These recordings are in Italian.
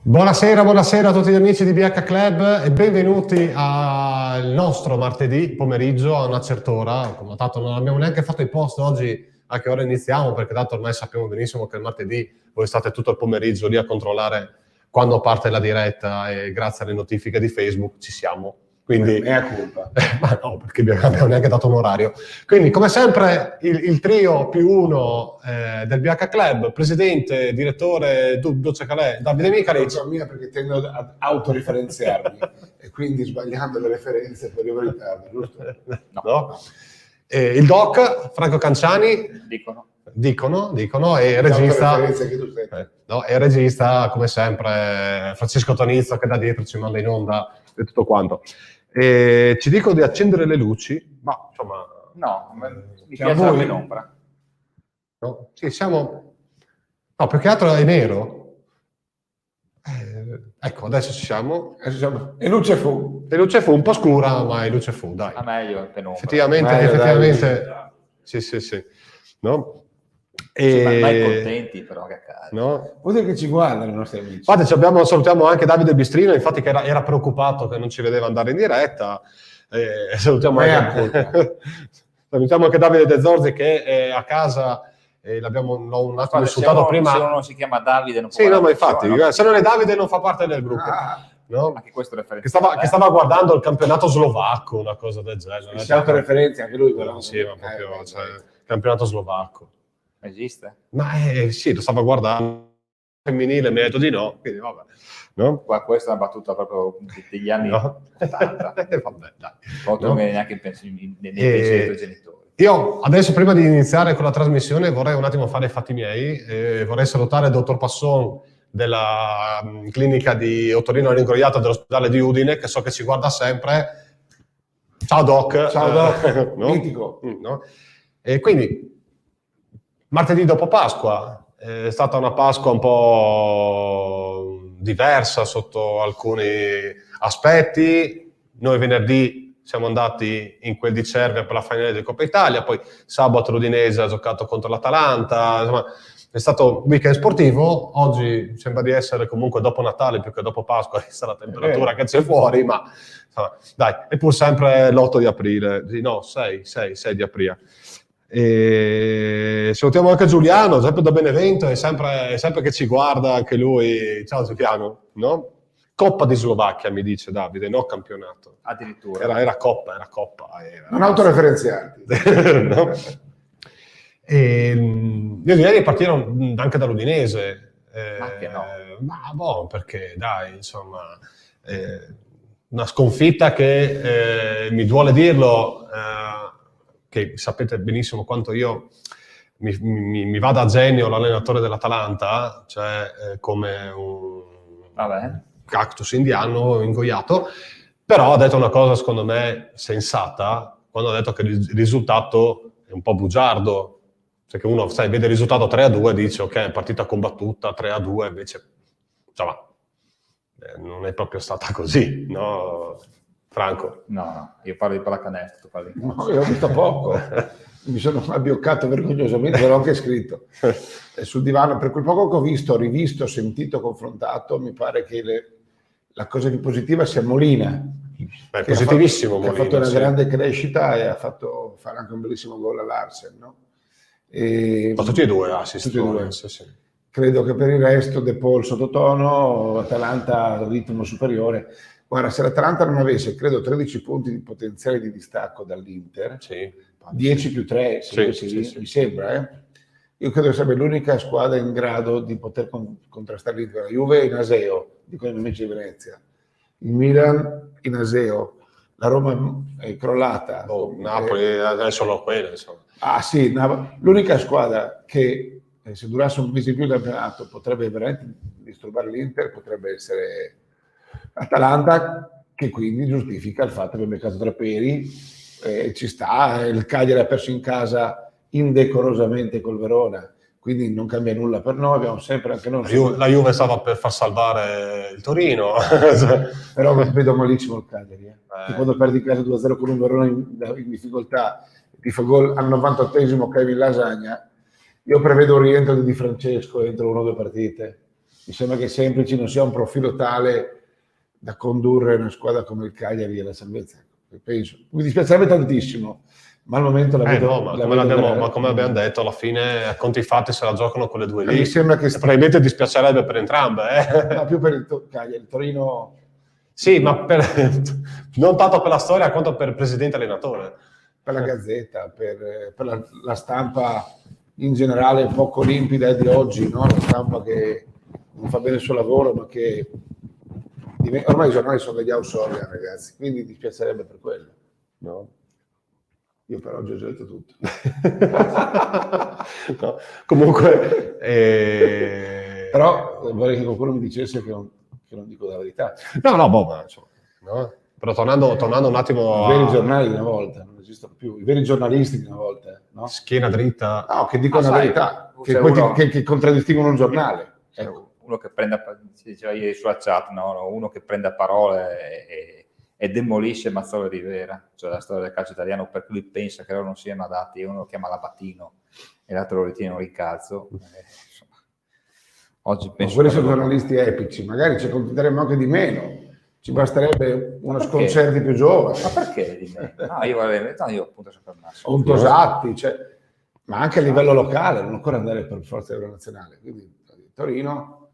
Buonasera a tutti gli amici di BH Club e benvenuti al nostro martedì pomeriggio a una certa ora. Come tanto non abbiamo neanche fatto i post oggi a che ora iniziamo, perché tanto ormai sappiamo benissimo che il martedì voi state tutto il pomeriggio lì a controllare quando parte la diretta e grazie alle notifiche di Facebook ci siamo. Quindi, mea colpa. Ma no, perché abbiamo neanche dato un orario. Quindi, come sempre, il trio più uno del BH Club, presidente, direttore, Duce Calè, Davide Micalic. Colpa mia perché tendo ad autoreferenziarmi e quindi sbagliando le referenze per il ritardo, giusto? No. Il doc, Franco Canciani. Dicono, e il regista. Che tu sei. No, e il regista, come sempre, Francesco Tonizzo, che da dietro ci manda in onda e tutto quanto. Ci dicono di accendere le luci, ma insomma. No, mi piace la penombra. No? Sì, siamo. No, più che altro è nero. Ecco, adesso ci siamo. E luce fu. E luce fu un po' scura, ma è luce fu, dai. A meglio penombra. Effettivamente. Sì. No? Mai contenti però che accade. No? Vuol dire che ci guardano i nostri amici. Infatti salutiamo anche Davide Bistrino, infatti che era preoccupato che non ci vedeva andare in diretta. Salutiamo anche Davide De Zorzi che è a casa. L'abbiamo un attimo insultato prima. Se uno si chiama Davide non può. Sì, no, ma infatti, se non è Davide non fa parte del gruppo. No? Anche questo che stava guardando il campionato slovacco, una cosa del genere. Si autoreferenzia anche lui, però. Sì, ma proprio campionato slovacco. Esiste? Ma sì, lo stava guardando femminile, mi ha detto di no, quindi vabbè. No? Questa è una battuta proprio degli anni 80. Vabbè, dai. Non viene neanche nei pensieri dei genitori. Io adesso, prima di iniziare con la trasmissione, vorrei un attimo fare i fatti miei. Vorrei salutare il dottor Passon della clinica di Ottorino Ringroiato dell'ospedale di Udine, che so che ci guarda sempre. Ciao Doc. Ciao Doc, no? mitico. No? E quindi, martedì dopo Pasqua, è stata una Pasqua un po' diversa sotto alcuni aspetti. Noi venerdì siamo andati in quel di Cervia per la finale di Coppa Italia, poi sabato l'Udinese ha giocato contro l'Atalanta, insomma è stato un weekend sportivo. Oggi sembra di essere comunque dopo Natale più che dopo Pasqua, vista la temperatura che c'è fuori, ma insomma, dai, è pur sempre l'8 di aprile, no, 6 di aprile. E salutiamo anche Giuliano, sempre da Benevento, è sempre che ci guarda anche lui. Ciao Giuliano, no? Coppa di Slovacchia, mi dice Davide, no campionato. Addirittura. Era Coppa. Non autoreferenziarti. No? Io direi di partire anche dall'Udinese. Ma che no? Ma perché dai, insomma, una sconfitta che mi duole dirlo, che sapete benissimo quanto io mi vada a genio l'allenatore dell'Atalanta, cioè come un cactus indiano ingoiato, però ha detto una cosa secondo me sensata quando ha detto che il risultato è un po' bugiardo, cioè che uno vede il risultato 3-2 e dice ok, è partita combattuta 3-2, invece insomma non è proprio stata così, no Franco? No, io parlo di pallacanestro, tu parli. No, io ho visto poco, mi sono abbioccato vergognosamente, l'ho anche scritto sul divano. Per quel poco che ho visto, rivisto, sentito, confrontato, mi pare che la cosa più positiva sia Molina. Beh, positivissimo Molina. Ha fatto una grande crescita e ha fatto fare anche un bellissimo gol a Larsen, no? Tutti e due assist. Sì. Credo che per il resto De Paul sottotono, Atalanta ritmo superiore. Guarda, se l'Atalanta non avesse, credo, 13 punti di potenziale di distacco dall'Inter, 10 più 3, mi sembra, io credo che sarebbe l'unica squadra in grado di poter contrastare l'Inter. La Juve in Aseo, dicono i miei amici di Venezia, il Milan in Aseo, la Roma è crollata. Napoli è solo quella, insomma. Ah sì, l'unica squadra che se durasse un mese in più il campionato potrebbe veramente disturbare l'Inter, potrebbe essere Atalanta, che quindi giustifica il fatto che abbia beccato Traperi, ci sta, il Cagliari ha perso in casa indecorosamente col Verona, quindi non cambia nulla per noi, abbiamo sempre anche noi. La Juve stava per far salvare il Torino. Però vedo malissimo il Cagliari, che quando perdi in casa 2-0 con un Verona in difficoltà, ti fa gol al 98esimo Kevin Lasagna, io prevedo un rientro di Di Francesco entro 1 o 2 partite. mi sembra che Semplici non sia un profilo tale da condurre una squadra come il Cagliari alla salvezza. Penso. Mi dispiacerebbe tantissimo, ma al momento la vedo... No, ma come abbiamo detto, alla fine a conti fatti se la giocano quelle due lì. Mi sembra che probabilmente dispiacerebbe per entrambe. Ma più per il Cagliari, il Torino... Sì, ma non tanto per la storia quanto per il presidente allenatore. Per la Gazzetta, per la stampa in generale poco limpida di oggi, no? La stampa che non fa bene il suo lavoro, ma che... Ormai i giornali sono degli house organ, ragazzi, quindi dispiacerebbe per quello. No? Io per oggi ho già detto tutto. No, comunque... Però vorrei che qualcuno mi dicesse che non dico la verità. No, ma insomma, no? Però tornando un attimo... I veri giornali di una volta, non esistono più. I veri giornalisti di una volta, no? Schiena dritta. No, che dicono la verità, che contraddistinguono un giornale. Ecco. Uno che prende, si diceva ieri sulla chat, no? Uno che prende a parole e demolisce Mazzolo Rivera, cioè la storia del calcio italiano, perché lui pensa che loro non siano adatti, e uno lo chiama Labatino e l'altro lo ritiene un ricazzo. Oggi penso quelli sono giornalisti epici, magari ci accontenteremmo anche di meno, ci basterebbe uno sconcerti più giovane. Ma perché di meno? Io appunto sono per un Tosatti, ma anche a livello locale, non occorre andare per forza nazionale. Quindi Torino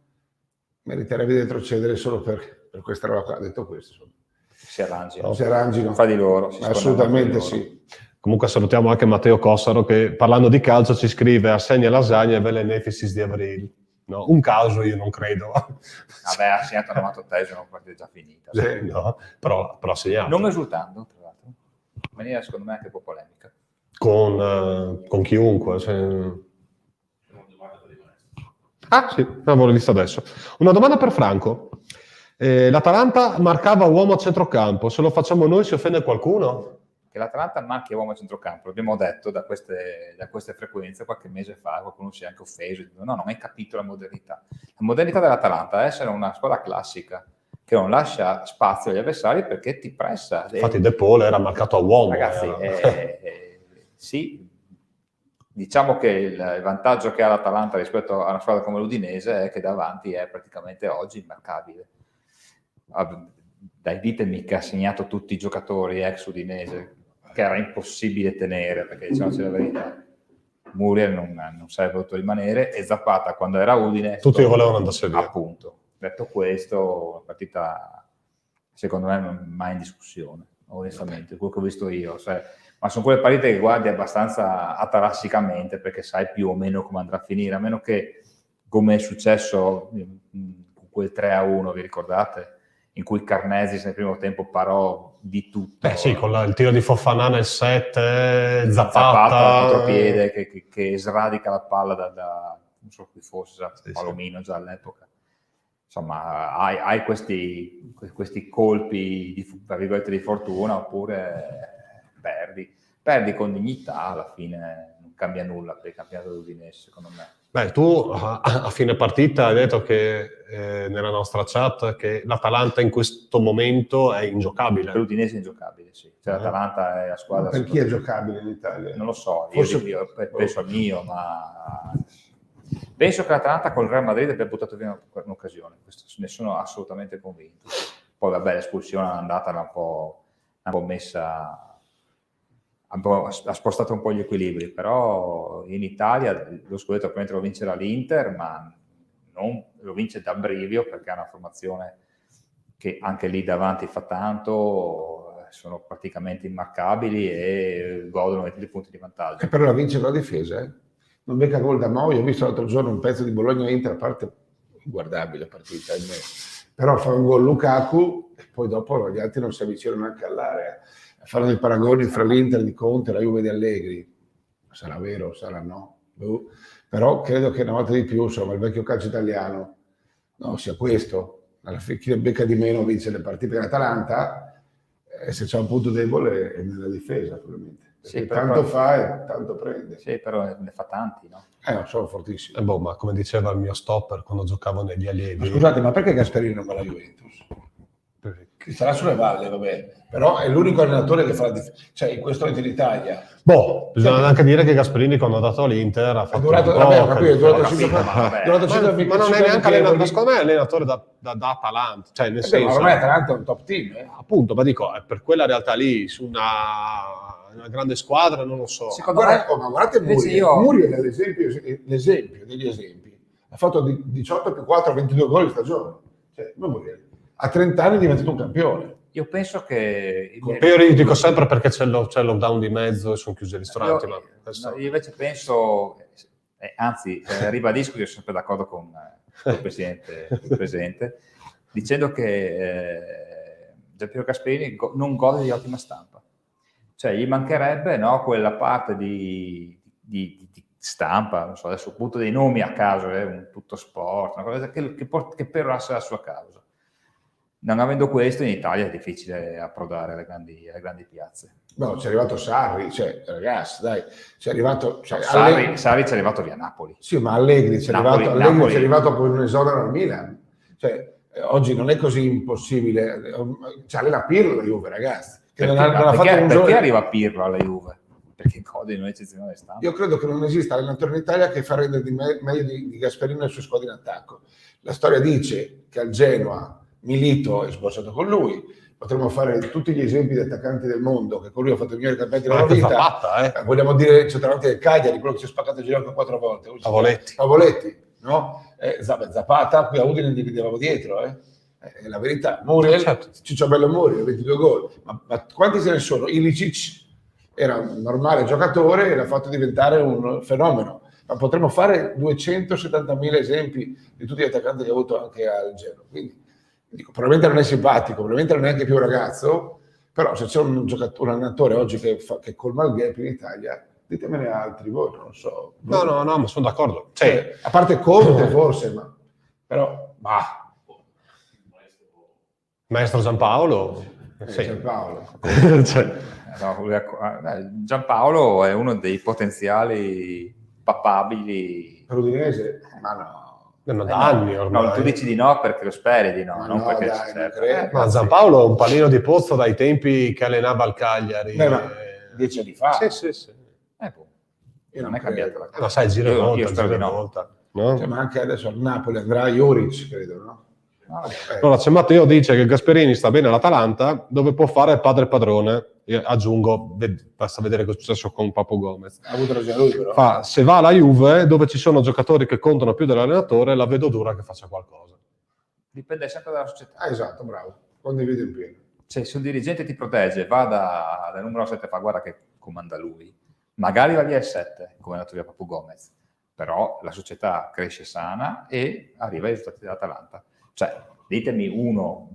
meriterebbe di retrocedere solo per questa roba qua. Detto questo, si arrangino. Si arrangino. Fra di loro. Assolutamente sì. Comunque salutiamo anche Matteo Cossaro che parlando di calcio ci scrive assegna lasagna e vele nefisis di Avril. No, un caso io non credo. Vabbè, ha segnato la 98esima, una partita già finita. Sì, no, però ha segnato. Non esultando, tra l'altro. In maniera secondo me anche un po' polemica. Con chiunque. Ah sì, l'avevo visto adesso. Una domanda per Franco. L'Atalanta marcava uomo a centrocampo, se lo facciamo noi si offende qualcuno? Che l'Atalanta marchi uomo a centrocampo, l'abbiamo detto da queste frequenze qualche mese fa, qualcuno si è anche offeso, no, non hai capito la modernità. La modernità dell'Atalanta è essere una squadra classica, che non lascia spazio agli avversari perché ti pressa. Infatti De Paul era marcato a uomo. Ragazzi, sì, diciamo che il vantaggio che ha l'Atalanta rispetto a una squadra come l'Udinese è che davanti è praticamente oggi immarcabile. Dai, ditemi che ha segnato tutti i giocatori ex Udinese, che era impossibile tenere, perché diciamoci la verità, Muriel non sarebbe voluto rimanere, e Zapata quando era Udine... Tutti volevano andarsene via. Appunto. Detto questo, la partita secondo me non è mai in discussione, onestamente, quello che ho visto io. Ma sono quelle partite che guardi abbastanza atarassicamente, perché sai più o meno come andrà a finire, a meno che, come è successo con quel 3-1, vi ricordate? In cui Carnesis nel primo tempo parò di tutto. Sì, con il tiro di Fofana nel 7, Zapata al contropiede che sradica la palla da non so chi fosse, Palomino già all'epoca. Insomma, hai questi colpi di fortuna, oppure perdi con dignità, alla fine non cambia nulla per il campionato dell'Udinese, secondo me. Beh, tu a fine partita hai detto che nella nostra chat che l'Atalanta in questo momento è ingiocabile. Per l'Udinese è ingiocabile, sì. Cioè, l'Atalanta è la squadra... Ma per chi è giocabile in Italia? Non lo so, Forse... io penso al mio, ma... Penso che l'Atalanta col Real Madrid abbia buttato via un'occasione, ne sono assolutamente convinto. Poi vabbè, l'espulsione è andata un po' messa... ha spostato un po' gli equilibri, però in Italia lo scudetto probabilmente lo vincerà l'Inter, ma non lo vince da brivio, perché ha una formazione che anche lì davanti fa tanto, sono praticamente immarcabili e godono di punti di vantaggio. Però la vince con la difesa, eh? Non becca gol da Moi. Ho visto l'altro giorno un pezzo di Bologna-Inter, a parte guardabile partita, però fa un gol Lukaku e poi dopo gli altri non si avvicinano neanche all'area. Fanno dei paragoni fra l'Inter di Conte e la Juve di Allegri. Sarà vero, sarà no. Però credo che una volta di più, insomma, il vecchio calcio italiano sia questo. Alla fine, chi becca di meno vince le partite. L'Atalanta, se c'è un punto debole, è nella difesa, probabilmente. Sì, tanto fa e tanto prende. Sì, però ne fa tanti, no? Non sono fortissimi. Ma come diceva il mio stopper quando giocavo negli allievi... Ma scusate, ma perché Gasperini non va alla Juventus? Sarà sulle valle, vabbè, però è l'unico allenatore che fa la differenza, cioè in questo momento in Italia. Bisogna anche dire che Gasperini quando ha dato all'Inter ha fatto durato, un vabbè, po', ho capito, è durato 5 ma non è neanche allenatore, secondo me è allenatore da Atalanta, cioè nel senso, ma ormai Atalanta è un top team, appunto, ma dico, per quella realtà lì, su una grande squadra, non lo so. Ma guardate Muriel è l'esempio degli esempi, ha fatto 18 più 4, 22 gol in stagione, cioè, Muriel a 30 anni è diventato un campione. Io penso che... Io dico sempre perché c'è il lockdown di mezzo e sono chiusi i ristoranti. Io invece penso, anzi ribadisco che io sono sempre d'accordo con il Presidente, dicendo che Giampiero Gasperini non gode di ottima stampa. Cioè gli mancherebbe, no, quella parte di stampa, non so, adesso butto dei nomi a caso, un tutto sport, una cosa che perorasse la sua causa. Non avendo questo, in Italia è difficile approdare alle grandi piazze. No, c'è arrivato Sarri, ragazzi, dai, c'è arrivato... Sarri ci è arrivato via Napoli. Sì, ma Allegri c'è arrivato con un esonero al Milan. Cioè, oggi non è così impossibile. C'è allena Pirlo la Juve, ragazzi. Perché arriva Pirlo alla Juve? Perché gode di un'eccezionale stampa. Io credo che non esista allenatore in Italia che fa rendere meglio di Gasperini le sue squadre in attacco. La storia dice che al Genoa Milito è sbocciato con lui, potremmo fare tutti gli esempi di attaccanti del mondo che con lui ha fatto i migliori campionati della vita. Fatta, vogliamo dire centralmente del Cagliari, quello che si è spaccato il ginocchio 4 volte. Pavoletti, no? Zapata, qui a Udine gli vedevamo dietro, la verità. Muriel, certo. Cicciobello Muriel, 22 gol, ma quanti se ne sono? Ilicic era un normale giocatore e l'ha fatto diventare un fenomeno. Ma potremmo fare 270.000 esempi di tutti gli attaccanti che ha avuto anche al Genoa. Quindi dico, probabilmente non è simpatico, probabilmente non è neanche più un ragazzo, però se c'è un allenatore oggi che colma il gap in Italia, ditemene altri, voi non lo so. No, ma sono d'accordo. Cioè, a parte Conte forse, però... Maestro Giampaolo. Giampaolo. Giampaolo è uno dei potenziali papabili. Per Udinese? Ma no. Da anni ormai. No, tu dici di no perché lo speri di no, non perché dai, ci serve. Ma Giampaolo è un panino di pozzo dai tempi che allenava al Cagliari. Ma 10 anni fa. Sì. Non è cambiato la cosa. Ma sai, gira io spero di no. No? Cioè, ma anche adesso al Napoli andrà Juric, credo, no? Allora, c'è Matteo dice che Gasperini sta bene all'Atalanta, dove può fare padre padrone. Io aggiungo, basta vedere cosa è successo con Papu Gomez. Ha avuto ragione lui, però. Se va alla Juve, dove ci sono giocatori che contano più dell'allenatore, la vedo dura che faccia qualcosa. Dipende sempre dalla società. Esatto, bravo. Condivido in pieno. Cioè, se un dirigente ti protegge, va dal numero 7 e fa guarda che comanda lui. Magari va via il 7, come è andato via Papu Gomez. Però la società cresce sana e arriva ai risultati dell'Atalanta. Cioè, ditemi un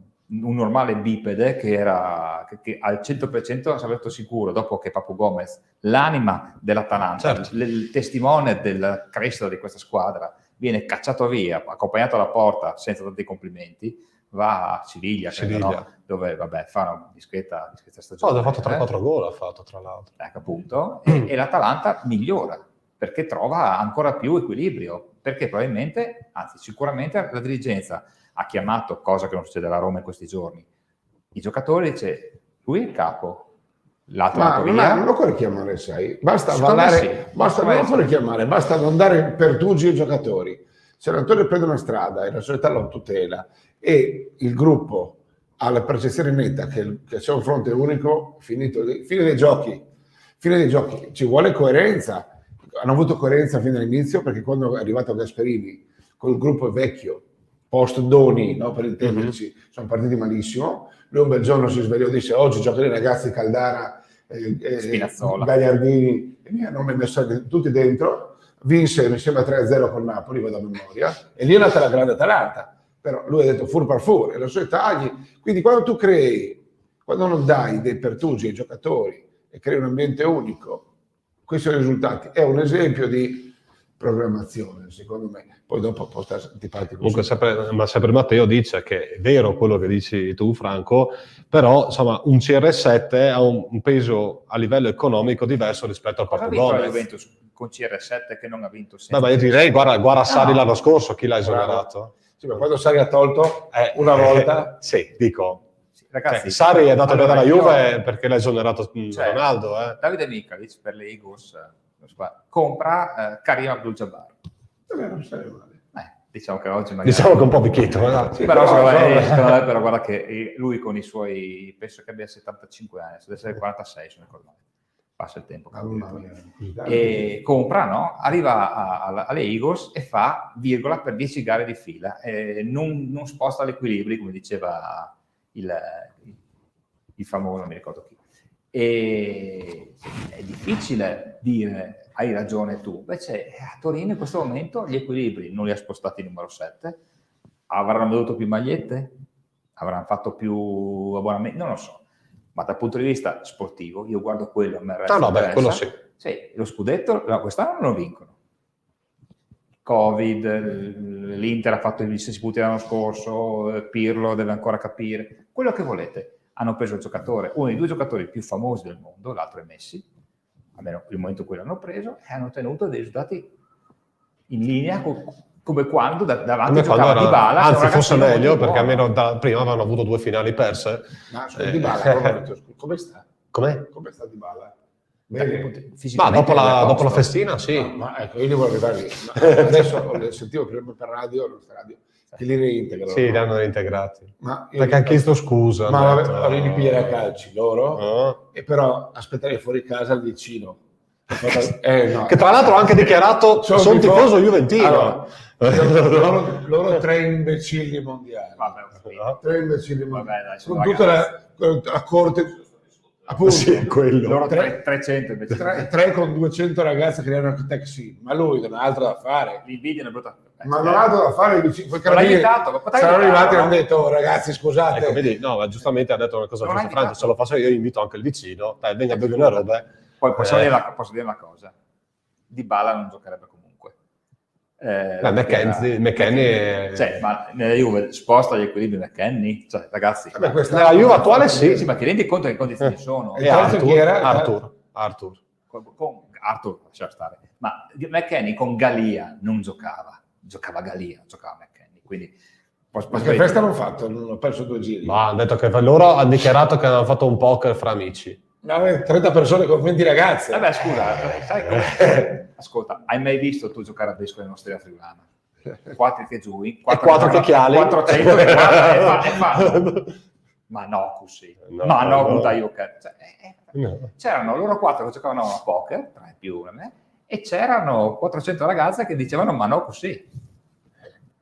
normale bipede che al 100% sarebbe stato sicuro, dopo che Papu Gomez, l'anima dell'Atalanta, certo, il testimone della crescita di questa squadra, viene cacciato via, accompagnato alla porta senza tanti complimenti, va a Siviglia. No? Dove fa una discreta stagione. Ha fatto 3-4 gol, tra l'altro. Ecco, appunto, e l'Atalanta migliora, perché trova ancora più equilibrio, perché probabilmente, anzi sicuramente la dirigenza ha chiamato, cosa che non succede alla Roma in questi giorni, i giocatori, dice, lui è il capo, l'altro ma non lo puoi richiamare, sai, basta non dare pertugi ai giocatori. Se l'allenatore prende una strada e la società lo tutela e il gruppo ha la percezione netta che c'è un fronte unico, fine dei giochi, ci vuole coerenza. Hanno avuto coerenza fin dall'inizio, perché quando è arrivato Gasperini col gruppo vecchio, post Doni, no, per intenderci, sono partiti malissimo. Lui un bel giorno si svegliò e disse: oggi giocano i ragazzi Caldara, Spinazzola, Gagliardini, e mi hanno messo tutti dentro. Vinse, mi sembra 3-0 con Napoli, vado a memoria, e lì è nata la grande Atalanta. Però lui ha detto fur par fur, e lo so, tagli. Quindi quando non dai dei pertugi ai giocatori e crei un ambiente unico, questi sono i risultati. È un esempio di programmazione, secondo me. Poi dopo può stare antipatico. Comunque sempre Matteo dice che è vero quello che dici tu, Franco, però insomma un CR7 ha un peso a livello economico diverso rispetto al Papu Gomez. Cosa ha vinto la Juventus con CR7 che non ha vinto sempre? Ma io direi, guarda Sarri l'anno scorso, chi l'ha esonerato? Sì, ma quando Sarri ha tolto una volta... Sì, dico... ragazzi, Sarri è andato allora, via dalla Juve perché l'ha esonerato Ronaldo. Davide Nikolic per le Eagles compra Karim Abdul-Jabbar. Non sarebbe male. Diciamo che oggi magari... Diciamo che è un po' vecchietto. Sì, però secondo me, però guarda che lui con i suoi... penso che abbia 75 anni, deve essere 46, se non ricordo male. Passa il tempo. E compra, no? Arriva alle Eagles e fa virgola per 10 gare di fila. Non sposta l'equilibrio, come diceva il famoso, non mi ricordo chi. E è difficile dire hai ragione tu, invece a Torino in questo momento gli equilibri non li ha spostati numero 7, avranno venduto più magliette, avranno fatto più abbonamenti, non lo so, ma dal punto di vista sportivo io guardo quello, a me resta quello sì. Sì, lo scudetto quest'anno non lo vincono. Covid, l'Inter ha fatto i 6 punti l'anno scorso, Pirlo deve ancora capire, quello che volete. Hanno preso il giocatore, uno dei 2 giocatori più famosi del mondo, l'altro è Messi, almeno il momento in cui l'hanno preso, e hanno ottenuto dei risultati in linea come quando davanti giocava Dybala. Anzi, forse meglio, perché almeno prima avevano avuto 2 finali perse. Ma Dybala, come sta? Com'è? Come sta Dybala? Ma dopo la festina, sì. Ma ecco, io devo arrivare lì. Adesso sentivo prima per radio, che li reintegrano. Sì, li hanno reintegrati. Perché hanno chiesto scusa. Ma avevi pigliare a calci loro, e però aspettare fuori casa il vicino. No. Che tra l'altro ha anche dichiarato sono tifoso juventino. Allora, loro 3 imbecilli mondiali. Vabbè, 3 imbecilli mondiali. Con tutta la corte... Appunto, sì, quello. Loro 300 invece. 3 con 200 ragazze che erano taxi, ma lui non ha altro da fare. L'invidia è brutta. Ma non ha altro da fare, saranno arrivati e hanno detto, oh, ragazzi, scusate. Ecco, vedi, no, ma giustamente ha detto una cosa giusta, Franco, se lo faccio io invito anche il vicino, dai, venga a bere una roba. Poi posso dire una cosa, Dybala non giocherebbe comunque. McKennie... Cioè, ma nella Juve sposta gli equilibri McKennie? Cioè, ragazzi... nella Juve attuale sì. Sì, ma ti rendi conto che condizioni sono? E Arthur. Con Arthur, lascia stare. Ma McKennie con Galia non giocava Galia, giocava McKennie, quindi... Ma che festa hanno fatto? Hanno perso 2 giri. Ma hanno detto che loro hanno dichiarato che hanno fatto un poker fra amici. 30 persone con 20 ragazze. Vabbè, scusa, sai come... Ascolta, hai mai visto tu giocare a disco nell'Osteria Friulana? 4 che giù, 4 che chiali, 400 che guarda e fanno. Ma no, così. Ma no, C'erano loro 4 che giocavano a poker, 3 più me, e c'erano 400 ragazze che dicevano ma no, così.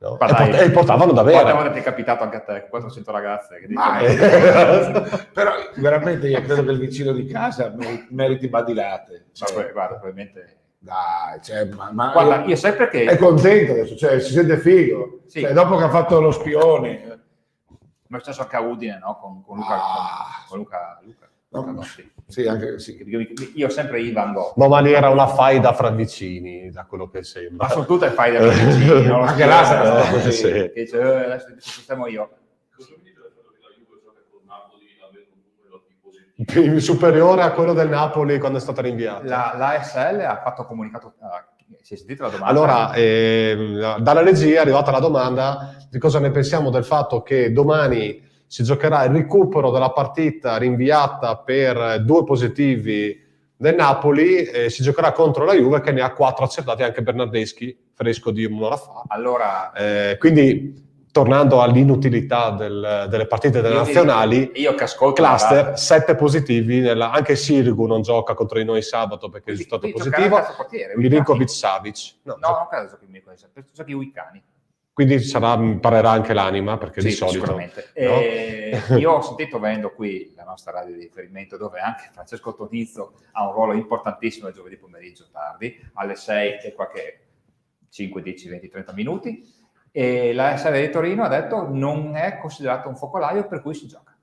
No. E portavano davvero. Quante volte ti è capitato anche a te, 400 ragazze che dicono... Però veramente io credo che il vicino di casa meriti badilate. Guarda, probabilmente... Dai, guarda, io sai perché... È contento adesso, si sente figo. Sì. Dopo che ha fatto lo spione. Ma è successo anche a Udine, no? Con Luca. No, sì, anche sì. Io sempre Ivan Gogh. No, ma lì era una faida fra vicini, da quello che sembra. Ma sono tutte faide fra vicini, no? Anche là sarà così. Sì. Che dice, adesso ti sistemo io. Cosa mi dite del fatto che la Juve gioca con Napoli avendo un numero di positivi? Superiore a quello del Napoli quando è stata rinviata. L'ASL ha fatto comunicato... si è sentita la domanda? Allora, dalla regia è arrivata la domanda di cosa ne pensiamo del fatto che domani si giocherà il recupero della partita rinviata per 2 positivi del Napoli e si giocherà contro la Juve che ne ha 4 accertati, anche Bernardeschi, fresco di un'ora fa. Allora, quindi, tornando all'inutilità delle partite delle nazionali, io che ascolto cluster, 7 positivi, anche Sirigu non gioca contro di noi sabato perché è risultato positivo, Milinkovic-Savic. No, non credo giochi Milinkovic, giochi Uicani. Quindi parerà anche l'anima, perché di solito... Sicuramente. No? Io ho sentito, venendo qui la nostra radio di riferimento, dove anche Francesco Tonizzo ha un ruolo importantissimo il giovedì pomeriggio tardi, alle 6 e qualche 5, 10, 20, 30 minuti, e la SR di Torino ha detto non è considerato un focolaio per cui si gioca.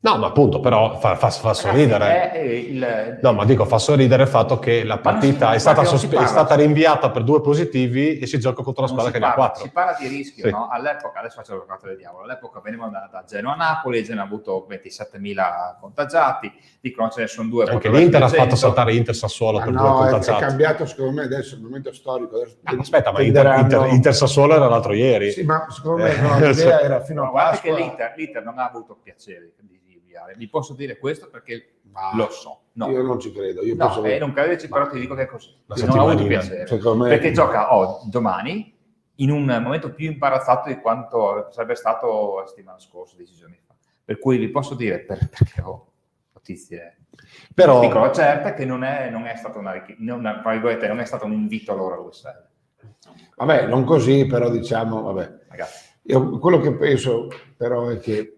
No, ma appunto, però fa sorridere. No, ma dico, fa sorridere il fatto che la partita è stata rinviata per 2 positivi e si gioca contro una squadra che ne ha 4. Si parla di rischio, Sì. no? All'epoca, adesso faccio l'avvocato del diavolo, all'epoca venivano da Genoa a Napoli, Genoa ha avuto 27.000 contagiati, dicono ce ne sono 2. Anche l'Inter ha fatto saltare Inter Sassuolo per 2 contagiati. È cambiato secondo me adesso il momento storico. Aspetta, ma Inter Sassuolo era l'altro ieri. Sì, ma secondo me l'idea era fino a Pasqua. Guarda che l'Inter non ha avuto piacere di inviare. Vi posso dire questo perché lo so. No. Io non ci credo. Io no, non crederci, però ti dico che è così. Non ha avuto piacere. Me... Perché gioca domani in un momento più imbarazzato di quanto sarebbe stato la settimana scorsa, 10 giorni fa. Per cui vi posso dire, perché ho notizie però dicono certe, che non è stato non è stato un invito loro all'USL. Vabbè, non così, però diciamo, vabbè. Ragazzi. Quello che penso però è che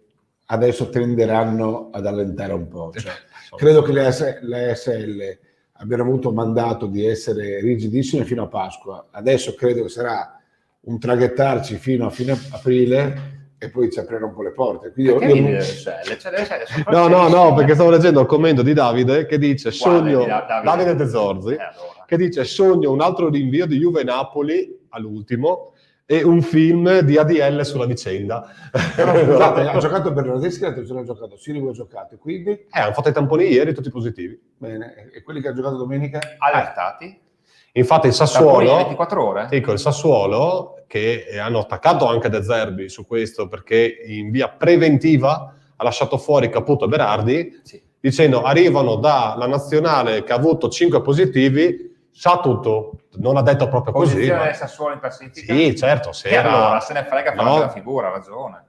adesso tenderanno ad allentare un po'. Cioè, credo che le ASL abbiano avuto mandato di essere rigidissime fino a Pasqua. Adesso credo che sarà un traghettarci fino a fine aprile e poi ci aprirà un po' le porte. Quindi no, perché stavo leggendo il commento di Davide che dice Davide De Zorzi, che dice sogno un altro rinvio di Juve-Napoli all'ultimo e un film di ADL sulla vicenda. Però scusate, ha giocato Bernardeschi, l'altro ha giocato Sirigu, ha giocato, quindi hanno fatto i tamponi ieri, tutti positivi. Bene, e quelli che hanno giocato domenica? Allertati. Infatti il Sassuolo, 24 ore. Dico, il Sassuolo, che hanno attaccato anche De Zerbi su questo perché in via preventiva ha lasciato fuori Caputo e Berardi, dicendo arrivano dalla nazionale che ha avuto 5 positivi, sa tutto. Non ha detto proprio così. Posizione del Sassuolo in classifica? Sì, certo. Se allora se ne frega fare la figura, ha ragione.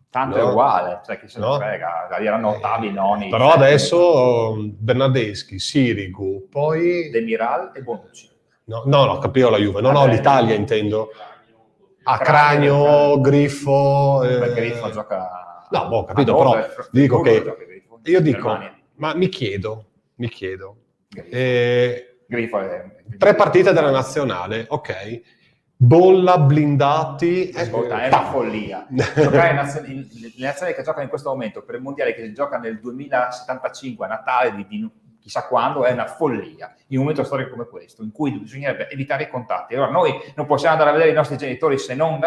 Tanto è uguale, cioè chi se ne frega, erano ottavi, noni. Però adesso Bernardeschi, Sirigu, poi Demiral e Bonucci. No, capivo la Juve, no, l'Italia intendo. Cragno, Griffo. Griffo gioca. No, ho capito, però dico che io dico, ma mi chiedo. Griffo è 3 partite della nazionale, ok. Bolla, blindati. È una follia. Giocare le nazionali che giocano in questo momento per il mondiale che si gioca nel 2075 a Natale di chissà quando è una follia in un momento storico come questo in cui bisognerebbe evitare i contatti. Allora noi non possiamo andare a vedere i nostri genitori se non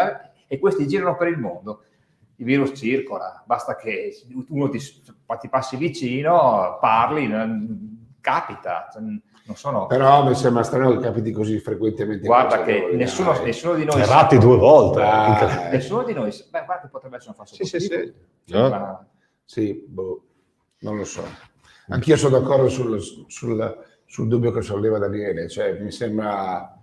e questi girano per il mondo. Il virus circola, basta che uno ti passi vicino, parli, capita. Non sono... Però mi sembra strano che capiti così frequentemente. Guarda che nessuno di noi... Errati 2 volte. Nessuno di noi... guarda che potrebbe essere un falso positivo. Sì, non lo so. Anch'io sono d'accordo sul dubbio che solleva Daniele. Cioè, mi sembra...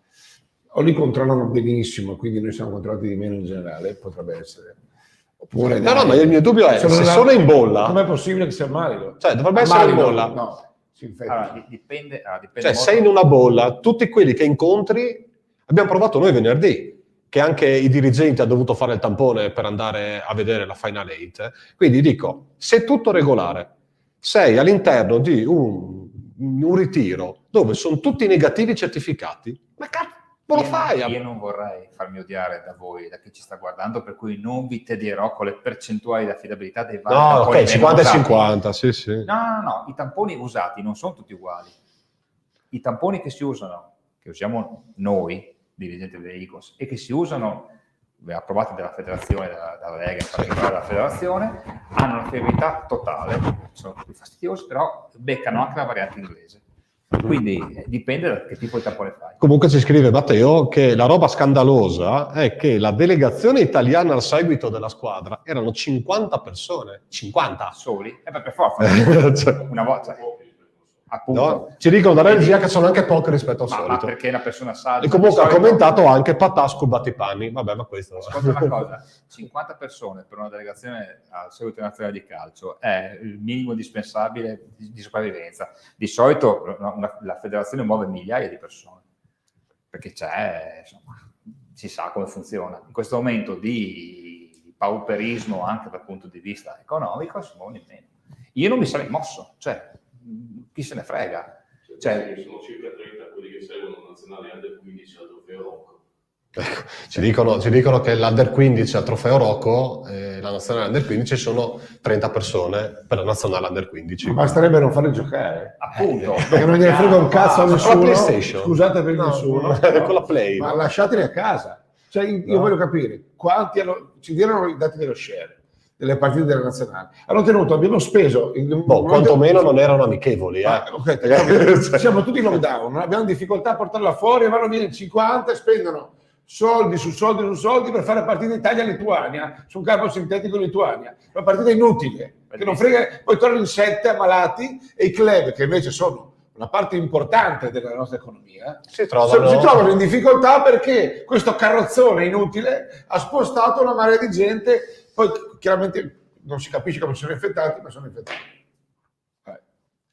O li controllano benissimo, quindi noi siamo controllati di meno in generale, potrebbe essere... Oppure, no, ma il mio dubbio è, se sono in bolla... Com'è possibile che sia malino? Cioè, dovrebbe essere in bolla. No. Allora, dipende cioè, sei in una bolla, tutti quelli che incontri, abbiamo provato noi venerdì, che anche i dirigenti hanno dovuto fare il tampone per andare a vedere la Final 8. Quindi dico, se tutto regolare, sei all'interno di un ritiro dove sono tutti negativi certificati, ma cazzo, lo fai? Io non vorrei farmi odiare da voi, da chi ci sta guardando, per cui non vi tedierò con le percentuali di affidabilità dei vari tamponi. Ok, 50 e 50, sì. No, i tamponi usati non sono tutti uguali. I tamponi che si usano, che usiamo noi, dirigenti dei ICOS, e che si usano, approvati dalla federazione, dalla Lega, in particolare dalla federazione, hanno una fiabilità totale, sono più fastidiosi, però beccano anche la variante inglese. Quindi dipende da che tipo di tampone fai. Comunque ci scrive Matteo che la roba scandalosa è che la delegazione italiana al seguito della squadra erano 50 persone. 50? Soli? Per forza. Una volta. Appunto. No? Ci dicono dalla regia che sono anche poche rispetto al solito. Ma perché una persona sa... E comunque ha commentato anche Patasco Battipani. Vabbè, ma questo... Ascolta una cosa, 50 persone per una delegazione al seguito nazionale di calcio è il minimo indispensabile di sopravvivenza. Di solito la federazione muove migliaia di persone, perché si sa come funziona. In questo momento di pauperismo anche dal punto di vista economico si muovono in meno. Io non mi sarei mosso, cioè... chi se ne frega? Sono circa 30 quelli che seguono nazionale under 15 al trofeo Rocco. Ecco, ci dicono che l'Under 15 al Trofeo Rocco, la nazionale Under 15, sono 30 persone per la nazionale Under 15. Ma basterebbe non farli giocare. Appunto. Perché non gliene frega un cazzo a con la nessuno. PlayStation. Scusate per nessuno. Con la Play. Ma lasciateli a casa. Cioè, io voglio capire, quanti ci diano i dati dello share delle partite della nazionale. Abbiamo speso... quantomeno non erano amichevoli. Siamo tutti in lockdown, abbiamo difficoltà a portarla fuori, vanno via in 50 e spendono soldi su soldi su soldi per fare la partita Italia-Lituania su un campo sintetico in Lituania. Una partita inutile, che non frega, poi tornano in 7 ammalati e i club, che invece sono una parte importante della nostra economia, si trovano in difficoltà perché questo carrozzone inutile ha spostato una marea di gente. Poi chiaramente non si capisce come sono infettati, ma sono infettati.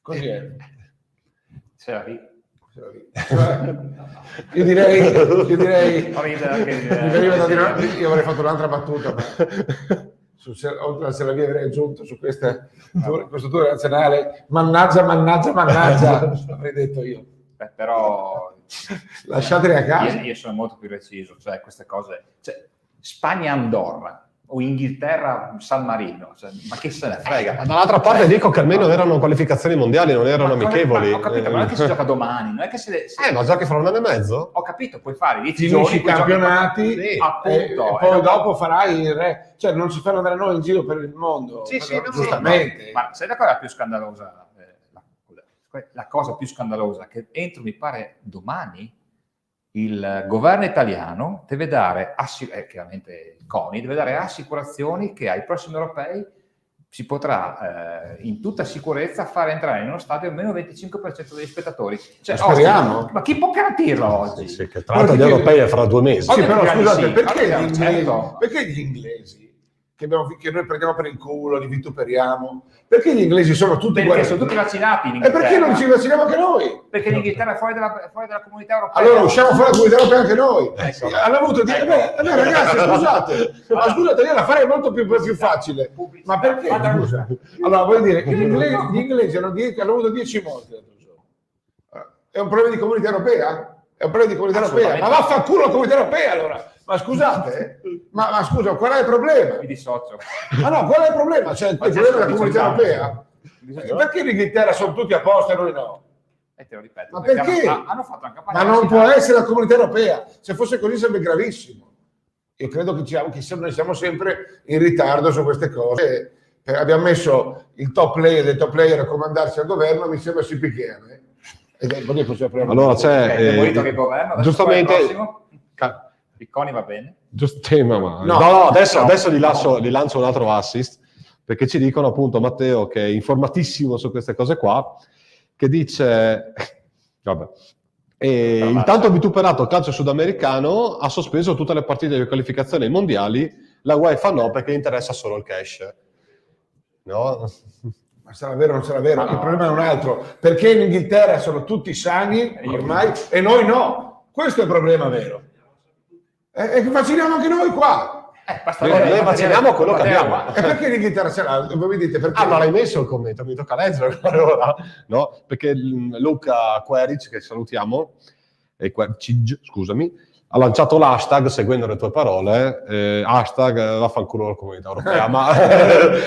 Così è. Se la vi. Io direi mi veniva da dire, io avrei fatto un'altra battuta, ma oltre alla Serie B avrei aggiunto su questo tour nazionale, mannaggia, avrei detto io. Però lasciateli a casa. Io sono molto più preciso, cioè queste cose, Spagna-Andorra o Inghilterra-San Marino, ma che se ne frega. Dall'altra parte dico che almeno erano qualificazioni mondiali, non erano amichevoli. Ho capito, ma non è che si gioca domani, non è che ma giochi fra un anno e mezzo? Ho capito, puoi fare 10 finisci i giorni, campionati e poi dopo farai il re. Cioè non si fanno andare noi in giro per il mondo. Giustamente. Ma sai la cosa più scandalosa? La cosa più scandalosa che entro, mi pare, domani, il governo italiano deve dare, chiaramente il CONI, deve dare assicurazioni che ai prossimi europei si potrà in tutta sicurezza fare entrare in uno stadio almeno il 25% degli spettatori. Cioè, speriamo. Ma chi può garantirlo oggi? Sì, che tra l'altro gli europei è fra 2 mesi. Sì, però scusate, sì. perché gli inglesi, che noi prendiamo per il culo, li vituperiamo, perché gli inglesi sono tutti perché sono tutti vaccinati in E Inghilterra. perché non ci vacciniamo anche noi? Perché l'Inghilterra è fuori dalla comunità europea. Allora usciamo fuori dalla comunità europea anche noi. Hanno avuto ragazzi, scusate, io la farei molto più facile. Ma perché? Scusa. Allora, voglio dire che gli inglesi hanno avuto 10 morti l'altro giorno. È un problema di comunità europea? È un problema di comunità europea? Ma vaffanculo la comunità europea allora! Ma scusate, ma scusa, qual è il problema? Mi dissocio. Ma no, qual è il problema? Cioè, il problema della comunità europea? Perché in Inghilterra sono tutti a posto e noi no? Te lo ripeto. Ma perché? Hanno fatto una campagna. Ma non può essere la comunità europea. Se fosse così sarebbe gravissimo. Io credo che noi siamo sempre in ritardo su queste cose. Abbiamo messo il top player del top player a comandarsi al governo, mi sembra si picchiano. Allora c'è giustamente il CONI va bene? Adesso gli lancio un altro assist, perché ci dicono appunto Matteo, che è informatissimo su queste cose qua, che dice vabbè, intanto vituperato calcio sudamericano ha sospeso tutte le partite di qualificazione ai mondiali, la UEFA no, perché interessa solo il cash. No? Ma sarà vero o non sarà vero? Il problema è un altro, perché in Inghilterra sono tutti sani ormai e noi no. Questo è il problema vero. E vacciniamo anche noi qua. Noi vacciniamo quello che abbiamo. E perché in Inghilterra ce l'ha? Voi mi dite perché? Ma l'hai messo il commento, mi tocca leggere allora. No? Perché Luca Queric, che salutiamo, scusami, ha lanciato l'hashtag, seguendo le tue parole, hashtag vaffanculo la comunità europea. Ma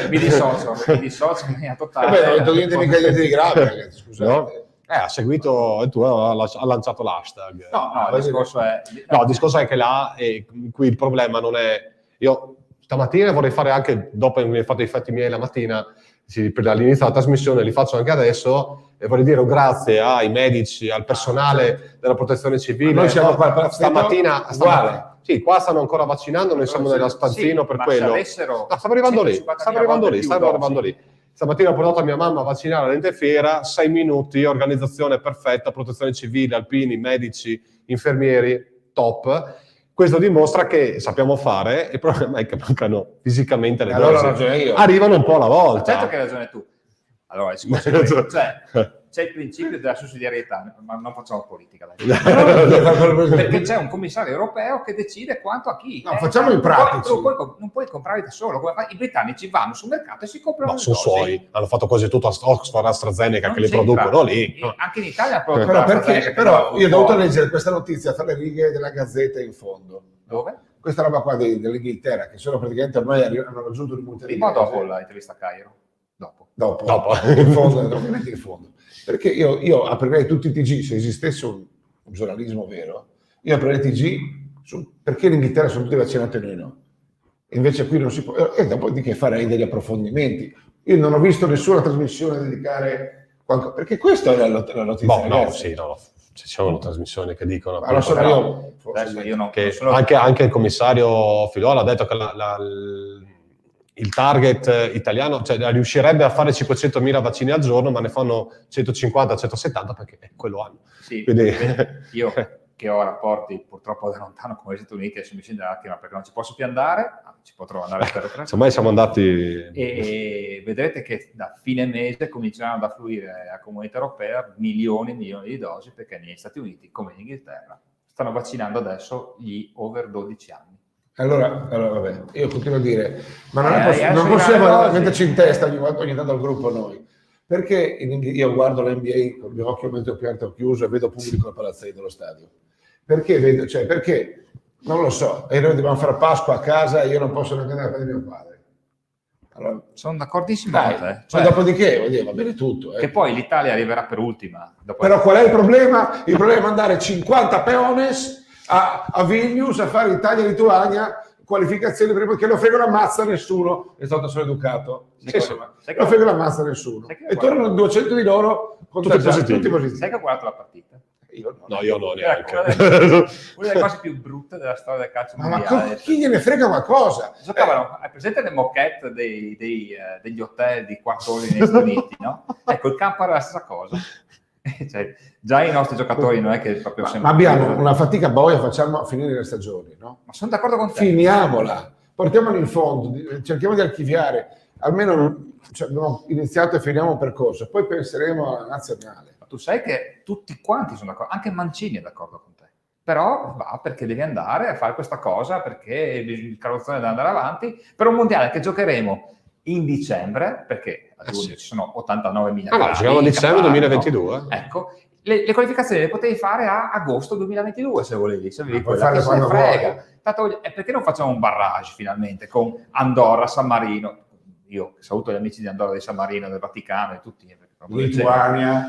mi dissocio in maniera totale. Vabbè, non ho detto niente mica di grave, ragazzi, scusate. No? Ha seguito, tu ha lanciato l'hashtag. Il discorso è che là, e qui il problema non è... Io stamattina vorrei fare anche, dopo che mi hai fatto i fatti miei la mattina, all'inizio della trasmissione, li faccio anche adesso, e vorrei dire grazie ai medici, al personale della protezione civile. Noi siamo qua stamattina sì, qua stanno ancora vaccinando, noi siamo nella stanzino per quello. Stavo arrivando lì. Stamattina ho portato mia mamma a vaccinare all'Entefiera, 6 minuti, organizzazione perfetta, protezione civile, alpini, medici, infermieri, top. Questo dimostra che sappiamo fare, il problema è che mancano fisicamente le dosi. Allora arrivano un po' alla volta. Certo che hai ragione tu. Allora, c'è il principio della sussidiarietà, ma non facciamo politica. Perché c'è un commissario europeo che decide quanto a chi. No, facciamo in pratici. Non puoi comprare da solo. I britannici vanno sul mercato e si comprano. No, sono suoi. Hanno fatto quasi tutto a Oxford, AstraZeneca, non che li producono lì. Anche in Italia però io ho dovuto leggere questa notizia tra le righe della Gazzetta in fondo. Dove? Questa roba qua dell'Inghilterra, che sono praticamente ormai hanno raggiunto il punto di prima o dopo l'intervista a Cairo? Dopo. In fondo, ovviamente in fondo. Perché io aprirei tutti i TG, se esistesse un giornalismo vero, io aprirei i TG perché in Inghilterra sono tutti vaccinati e noi no. Invece qui non si può, e dopodiché farei degli approfondimenti. Io non ho visto nessuna trasmissione dedicare qualcosa, perché questa è la notizia. Ci sono trasmissioni che dicono che anche il commissario Filola ha detto che il target italiano, cioè riuscirebbe a fare 500.000 vaccini al giorno, ma ne fanno 150-170 perché quello hanno. Sì, quindi... io che ho rapporti purtroppo da lontano con gli Stati Uniti e sono vicino ma perché non ci posso più andare, ci potrò andare per 3. Ormai siamo andati... E vedrete che da fine mese cominceranno ad affluire a Comunità Europea milioni e milioni di dosi, perché negli Stati Uniti, come in Inghilterra, stanno vaccinando adesso gli over 12 anni. Allora vabbè, io continuo a dire, ma non possiamo metterci in testa ogni tanto al gruppo noi, perché io guardo l'NBA con il mio occhio mezzo aperto o chiuso e vedo pubblico al palazzone dello stadio. Perché non lo so, e noi dobbiamo fare Pasqua a casa e io non posso neanche andare a prendere mio padre. Allora, sono d'accordissimo con te. Cioè, dopodiché va bene tutto. Che poi l'Italia arriverà per ultima. Però qual è il problema? Il problema è mandare 50 peones a Vilnius a fare Italia-Lituania, qualificazioni prima, che lo frega la mazza nessuno. È stato solo educato. Lo frega la mazza nessuno. E tornano 200 di loro con tutti positivi. Sai che ho guardato la partita? Io no, neanche. Una delle cose più brutte della storia del calcio mondiale. Ma chi gliene frega qualcosa? Giocavano, hai presente le moquette degli hotel di 4 ore negli Stati Uniti, no? Ecco, il campo era la stessa cosa. Cioè, già i nostri giocatori non è che proprio ma abbiamo una fatica boia, facciamo finire le stagioni, no? Ma sono d'accordo con te. Finiamola, portiamola in fondo, cerchiamo di archiviare, almeno abbiamo iniziato e finiamo un percorso, poi penseremo alla nazionale. Ma tu sai che tutti quanti sono d'accordo, anche Mancini è d'accordo con te, però va perché devi andare a fare questa cosa, perché il carrozzone deve andare avanti per un mondiale che giocheremo in dicembre, perché a giugno ci sono 89.000 gradi. Giochiamo a dicembre 2022. No? Ecco, le qualificazioni le potevi fare a agosto 2022 se volevi, se avevi quella che se frega. Tanto, perché non facciamo un barrage finalmente con Andorra, San Marino? Io saluto gli amici di Andorra, di San Marino, del Vaticano e tutti. Lituania,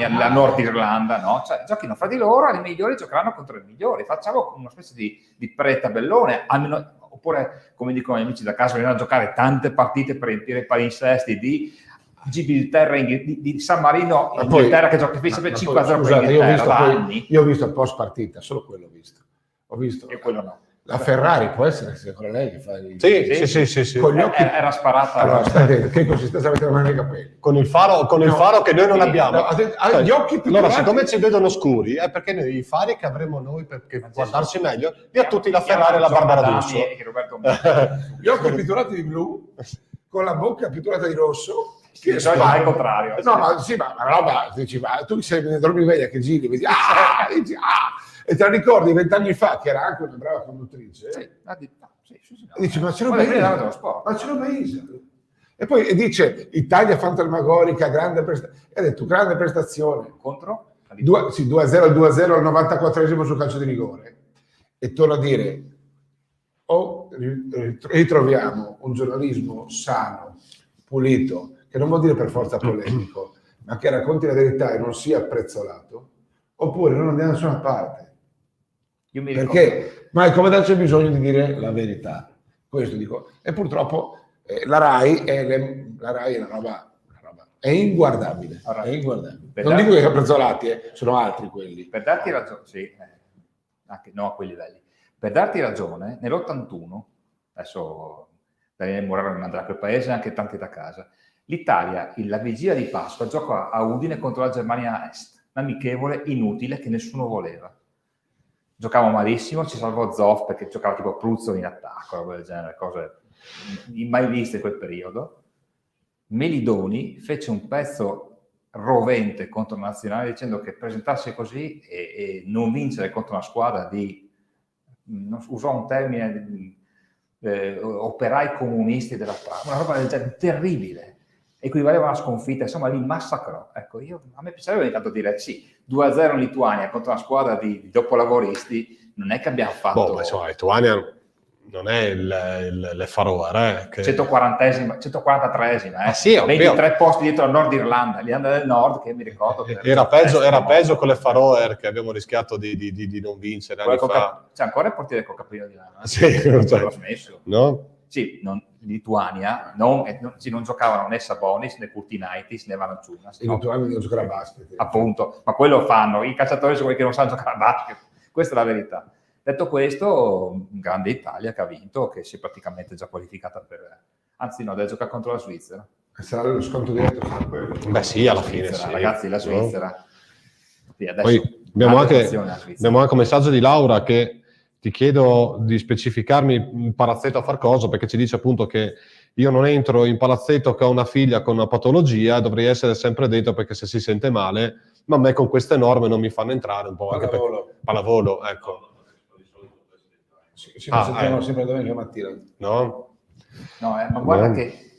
la Nord Irlanda, no? Cioè, giochino fra di loro, i migliori giocheranno contro i migliori. Facciamo una specie di pre-tabellone, almeno. Oppure, come dicono gli amici da casa, bisogna giocare tante partite per riempire i palinsesti di Gibilterra, di San Marino, Inghilterra, che gioca sempre 5-0 per Inghilterra. Io ho visto il post partita, solo quello ho visto. E quello no. La Ferrari può essere se con lei che fa sì. Con gli occhi... Era sparata. Allora, che consistenza avete la mano nei capelli? Con il faro che noi non abbiamo. Gli occhi più allora, siccome ci vedono scuri, è perché noi i fari che avremo noi per guardarci meglio, li ha tutti la Ferrari e la Barbara D'Urso. Gli occhi pitturati di blu, con la bocca pitturata di rosso. Che è al contrario. No, ma sì, ma la roba, tu sei nel dormiveglia che giri, vedi, dici, e te la ricordi 20 anni fa, che era anche una brava conduttrice? Sì. E dici, ma ce l'ho Beisa. E poi dice, Italia fantasmagorica, grande prestazione. E ha detto, grande prestazione. Contro? 2-0 al 2-0 al 94esimo sul calcio di rigore. E torno a dire, o ritroviamo un giornalismo sano, pulito, che non vuol dire per forza polemico, ma che racconti la verità e non sia prezzolato, oppure non andiamo da nessuna parte. Io mi perché mai come c'è bisogno di dire la verità, questo dico. E purtroppo la RAI è una roba è inguardabile, è inguardabile. Non dico che sono prezzolati, sono altri quelli. Per darti ragione, sì, anche no a quei livelli. Per darti ragione, nell'81, adesso Daniele Morano mi manderà a quel paese, anche tanti da casa, l'Italia, la vigilia di Pasqua, gioca a Udine contro la Germania Est, un amichevole inutile che nessuno voleva. Giocavo malissimo, ci salvò Zoff perché giocava tipo Pruzzo in attacco, roba del genere, cose mai viste in quel periodo. Melidoni fece un pezzo rovente contro la nazionale, dicendo che presentarsi così e non vincere contro una squadra di, usò un termine, operai comunisti della Praga, una roba del genere, terribile, equivaleva a una sconfitta, insomma li massacrò. Ecco, a me piacerebbe ogni tanto dire sì, 2-0 in Lituania contro una squadra di dopolavoristi, non è che abbiamo fatto... insomma, Lituania non è le Faroe, che... 143esima, sì, 23 posti dietro al Nord Irlanda, l'Irlanda del Nord, che mi ricordo che era peggio con le Faroe, che abbiamo rischiato di non vincere anni fa. C'è ancora il portiere col capello di lana? Sì, non l'ho smesso. No? Sì, Lituania, non giocavano né Sabonis, né Kurtinaitis, né Valanciunas. In Lituania non giocare a basket. Appunto, ma quello fanno, i calciatori sono quelli che non sanno giocare a basket, questa è la verità. Detto questo, grande Italia che ha vinto, che si è praticamente già qualificata per... Anzi no, deve giocare contro la Svizzera. Sarà lo sconto diretto, sarà quello. Beh sì, alla fine sì. Ragazzi, la Svizzera. Sì, adesso, poi abbiamo anche un messaggio di Laura che ti chiedo di specificarmi in palazzetto a far cosa, perché ci dice appunto che io non entro in palazzetto che ho una figlia con una patologia, dovrei essere sempre dentro perché se si sente male, ma a me con queste norme non mi fanno entrare un po' anche per pallavolo, ecco. Ci sentiamo sempre domenica mattina. No, ma guarda che...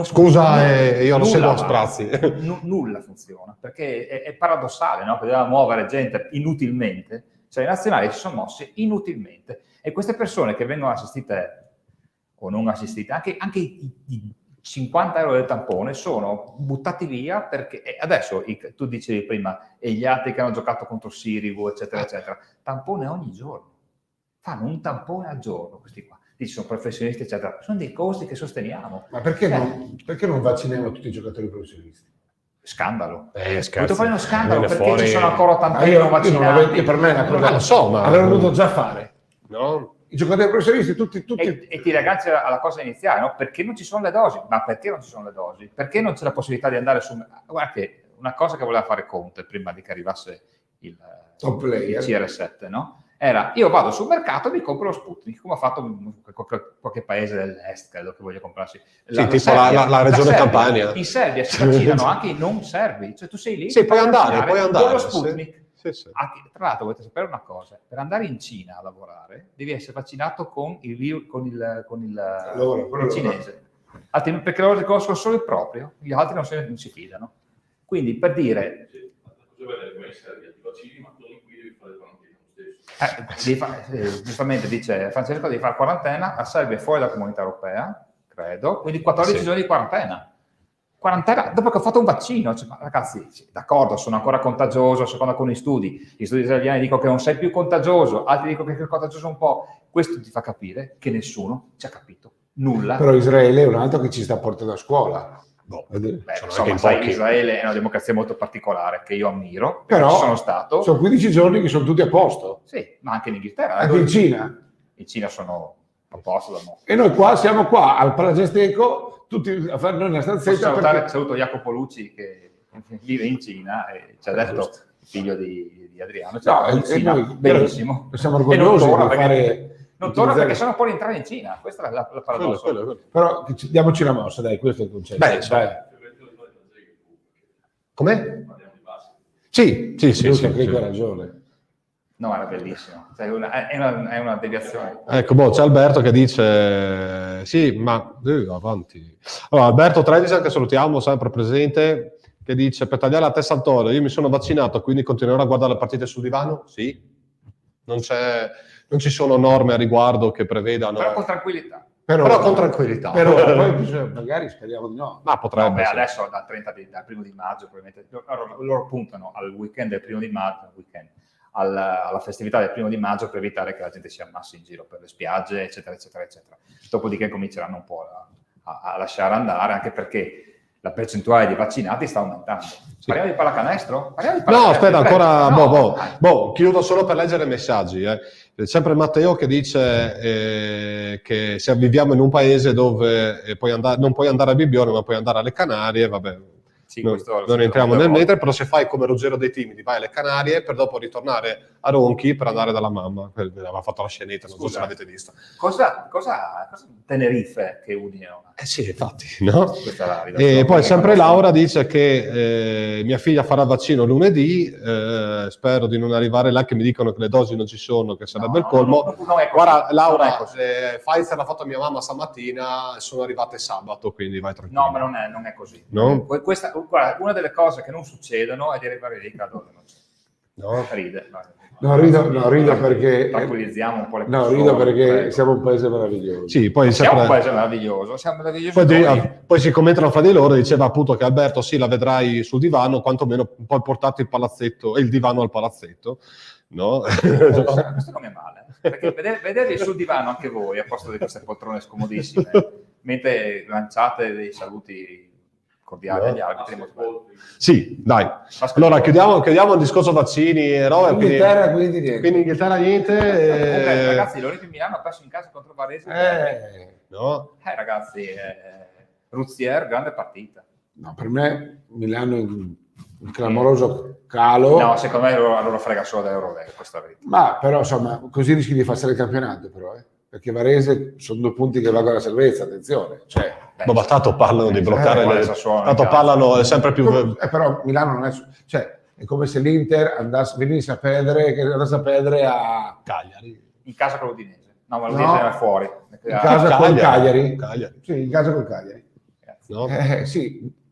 Scusa, io lo seguo a sprazzi. Nulla funziona, perché è paradossale, no? Che doveva muovere gente inutilmente, cioè i nazionali si sono mossi inutilmente, e queste persone che vengono assistite o non assistite, anche i 50 euro del tampone sono buttati via, perché adesso tu dicevi prima, e gli altri che hanno giocato contro Sirigu, eccetera, eccetera, tampone ogni giorno. Fanno un tampone al giorno questi qua, sono professionisti eccetera, sono dei costi che sosteniamo. Ma perché non vacciniamo tutti i giocatori professionisti? Scandalo. Scherzo. Fare uno scandalo perché fuori... ci sono ancora 80 non vaccinati. Per me è una cosa lo so, ma avrebbero dovuto già fare. No? I giocatori professionisti tutti. E ti ragazzi alla cosa iniziale, no? Perché non ci sono le dosi? Ma perché non ci sono le dosi? Perché non c'è la possibilità di andare su... Guarda che una cosa che voleva fare Conte prima di che arrivasse il CR7, no? Era, io vado sul mercato e mi compro lo Sputnik, come ha fatto qualche paese dell'est, credo che voglia comprarsi. La regione Campania. In Serbia si vaccinano anche i non serbi, cioè tu sei lì, puoi andare con lo Sputnik. Sì. Tra l'altro volete sapere una cosa, per andare in Cina a lavorare devi essere vaccinato con il cinese, perché loro riconoscono solo il proprio, gli altri non si fidano. Quindi per dire... giustamente dice Francesco, devi fare quarantena, la Serbia è fuori dalla comunità europea, credo, quindi 14 giorni di quarantena dopo che ho fatto un vaccino, cioè, ma ragazzi, d'accordo, sono ancora contagioso secondo alcuni studi, gli studi israeliani dicono che non sei più contagioso, altri dicono che è contagioso un po', questo ti fa capire che nessuno ci ha capito nulla. Però Israele è un altro che ci sta portando a scuola. Insomma, sai, Israele è una democrazia molto particolare che io ammiro, però ci sono stato. Sono 15 giorni che sono tutti a posto. Sì, ma anche in Inghilterra. Anche in Cina. In Cina sono a posto da molto. E noi siamo qua al Palagesteco, tutti a fare una stanzetta. Saluto Jacopo Lucci che vive in Cina e ci ha detto, figlio di Adriano, in Cina, benissimo. Siamo orgogliosi di fare... Non torna perché sennò può rientrare in Cina, questa è la paradossa. Quello. Però diamoci la mossa, dai, questo è il concetto. Dai. Com'è? Sì. Ha ragione. No, era bellissimo. È una deviazione. Ecco, c'è Alberto che dice sì, ma avanti. Allora, Alberto Trevisan, che salutiamo, sempre presente, che dice per tagliare la testa al toro, io mi sono vaccinato, quindi continuerò a guardare le partite sul divano? Sì. Non ci sono norme a riguardo che prevedano... Però con tranquillità. Però con tranquillità. Però poi magari speriamo di no. Ma potrebbe. Adesso dal 1 di maggio probabilmente loro puntano al weekend del 1 di maggio, alla festività del 1 di maggio per evitare che la gente si ammassi in giro per le spiagge, eccetera, eccetera, eccetera. Dopodiché cominceranno un po' a lasciare andare, anche perché la percentuale di vaccinati sta aumentando. Sì. Parliamo di pallacanestro? No, aspetta, ancora... chiudo solo per leggere i messaggi. C'è sempre Matteo che dice che se viviamo in un paese dove non puoi andare a Bibbione, ma puoi andare alle Canarie, vabbè. Sì, non, questo lo non sento entriamo molte nel volte. mentre, però se fai come Ruggero dei Timidi, vai alle Canarie per dopo ritornare a Ronchi per andare dalla mamma. Aveva fatto la scenetta, non so se Scusa. l'avete vista. Cosa Tenerife che Udine non ha? Sì, infatti, no? Questa è la ridazione E poi che sempre conosco. Laura dice che mia figlia farà il vaccino lunedì, spero di non arrivare là che mi dicono che le dosi non ci sono, che sarebbe il colmo. Non è così. Guarda, Non è Laura, così. Pfizer l'ha fatto mia mamma stamattina, sono arrivate sabato, quindi vai tranquillo. No, ma non è così. No? Guarda, una delle cose che non succedono è di arrivare lì da dove non c'è. No? Ride. Rido perché... Tranquillizziamo un po' le No, persone. rido perché prego. siamo un paese meraviglioso. Sì, poi Siamo un sempre... paese meraviglioso, siamo meravigliosi Poi, noi. poi si commentano fra di loro, diceva appunto che Alberto sì la vedrai sul divano, quantomeno poi portato il palazzetto e il divano al palazzetto, no? Questo non è male, perché vedervi sul divano anche voi, a posto di queste poltrone scomodissime, mentre lanciate dei saluti cordiali agli arbitri. Molto bello. Sì, dai. Allora chiudiamo il discorso vaccini e roba. Inghilterra quindi niente. Quindi Inghilterra niente. Comunque, ragazzi, l'Olimpia Milano ha perso in casa contro Varese. No. Ragazzi, Ruzier, grande partita. No, per me Milano in clamoroso calo. No, secondo me loro frega solo dell'Eurolega, questa è la verità. Ma però insomma, così rischi di passare il campionato però, perché Varese sono 2 punti che valgono la salvezza, attenzione. Cioè, Ma tanto parlano di bloccare tanto parlano sempre più. Però Milano non è, cioè, è come se l'Inter venisse a perdere a Cagliari. In casa con l'Udinese. No, ma l'Udinese era fuori. In casa con Cagliari. Cagliari. Sì, in casa con Cagliari. No? Sì.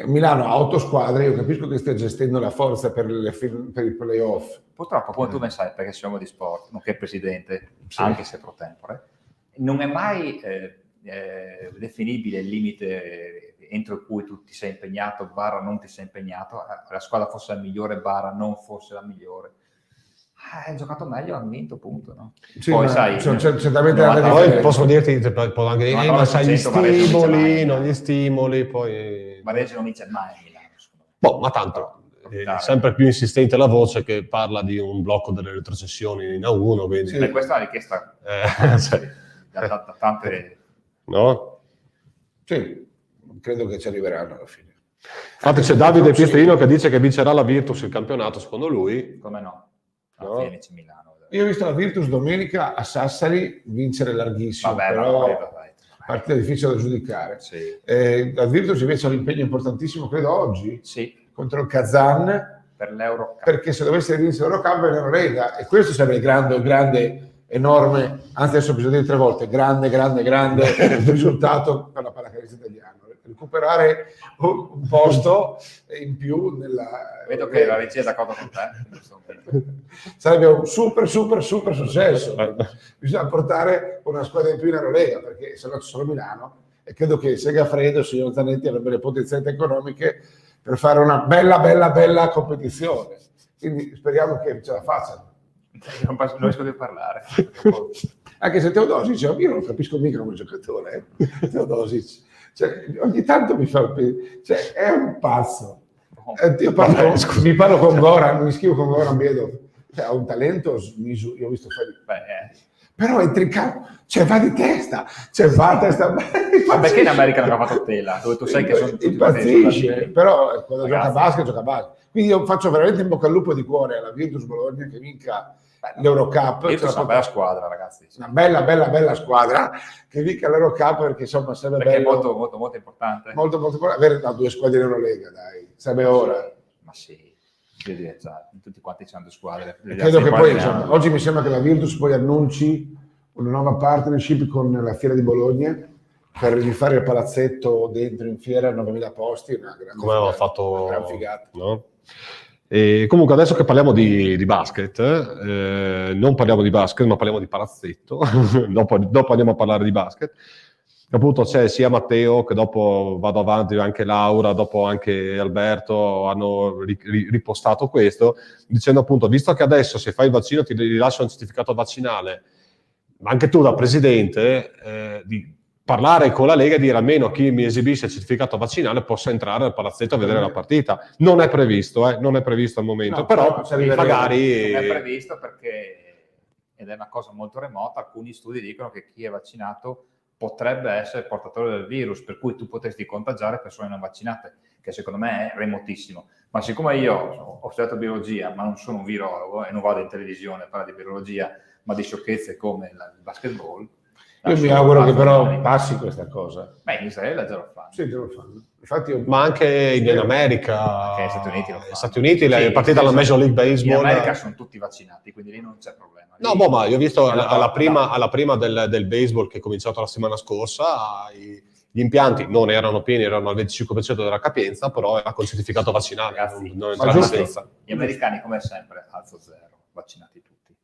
Milano ha 8 squadre, io capisco che stia gestendo la forza per i playoff. Purtroppo, come tu ben sai, perché siamo di sport, nonché presidente, Sì. anche se pro tempore, non è mai definibile il limite entro cui tu ti sei impegnato, barra non ti sei impegnato, la squadra fosse la migliore, barra non fosse la migliore. Hai giocato meglio, hanno vinto, punto. No? Sì, poi sai, certamente poi posso dirti, posso anche dire, ma sai gli 99% stimoli, non gli stimoli, poi... Varese non vince mai a Milano, secondo me. Boh, ma tanto, è sempre più insistente la voce che parla di un blocco delle retrocessioni in A1, quindi... Sì, questa è una richiesta da tante... No? Sì, credo che ci arriveranno alla fine. Infatti c'è Davide Pietrino che dice che vincerà la Virtus il campionato, secondo lui. Come no? No. Alla fine c'è Milano. Io ho visto la Virtus domenica a Sassari vincere larghissimo, Vabbè, però partita difficile da giudicare. Sì. La Virtus invece ha un impegno importantissimo, credo oggi, Sì. contro il Kazan, Per l'Eurocup. perché se dovesse vincere l'Eurocup è l'Eurolega, e questo sarebbe il grande, enorme, anzi adesso bisogna dire 3 volte, grande risultato per la pallacanestro italiana. Recuperare un posto in più nella... Vedo che la regia è d'accordo con te. Sarebbe un super successo. Bisogna portare una squadra in più in Eurolega, perché se no c'è solo Milano, e credo che Segafredo e il signor Zanetti avrebbero le potenzialità economiche per fare una bella competizione. Quindi speriamo che ce la facciano. Non riesco a parlare. Anche se Teodosic, io non capisco mica come giocatore, Teodosic. Cioè, ogni tanto mi fa... Cioè, è un pazzo. Io mi parlo con Goran, mi scrivo con Goran Biedov. Cioè, ha un talento smiso, io ho visto fare... Però entra in campo, cioè va di testa, Ma perché in America non ha fatto tela? Dove tu sai che sono tutti impazzisce, però quando gioca a basket. Quindi io faccio veramente in bocca al lupo di cuore alla Virtus Bologna che vinca l'Eurocup. Virtus è una bella squadra, ragazzi. Una bella squadra che vinca l'Eurocup, perché insomma sarebbe perché bello. È molto importante. Molto avere 2 squadre in Eurolega, dai. Sarebbe ora. Ma sì. Tutti quanti hanno 2 squadre. Credo che poi, insomma, oggi mi sembra che la Virtus poi annunci una nuova partnership con la Fiera di Bologna per rifare il palazzetto dentro in fiera a 9.000 posti. Come aveva fatto... Una gran figata. No? E comunque adesso che parliamo di basket, non parliamo di basket ma parliamo di palazzetto, dopo andiamo a parlare di basket. Appunto c'è sia Matteo che dopo vado avanti, anche Laura, dopo anche Alberto hanno ripostato questo, dicendo appunto, visto che adesso se fai il vaccino ti rilascia un certificato vaccinale, ma anche tu da presidente, di parlare con la Lega e dire almeno chi mi esibisce il certificato vaccinale possa entrare al palazzetto a vedere la partita. Non è previsto, non è previsto al momento, No, però magari... Non è previsto perché, ed è una cosa molto remota, alcuni studi dicono che chi è vaccinato potrebbe essere portatore del virus, per cui tu potresti contagiare persone non vaccinate, che secondo me è remotissimo. Ma siccome io ho studiato biologia, ma non sono un virologo e non vado in televisione a parlare di biologia, ma di sciocchezze come il basketball. Io mi auguro che però passi questa cosa. Beh, in Israele già lo fanno. Sì, già lo fanno. Infatti Ma anche in America, Anche negli Stati Uniti lo fanno. negli Stati Uniti è Sì, partita la Major League Baseball. In America sono tutti vaccinati, quindi lì non c'è problema. No, boh, ma io ho visto È una alla prima del baseball che è cominciato la settimana scorsa, gli impianti non erano pieni, erano al 25% della capienza, però era col certificato vaccinale. Ragazzi, non ma entrava giusto. senza. Gli americani, come sempre, alzo zero, vaccinati tutti.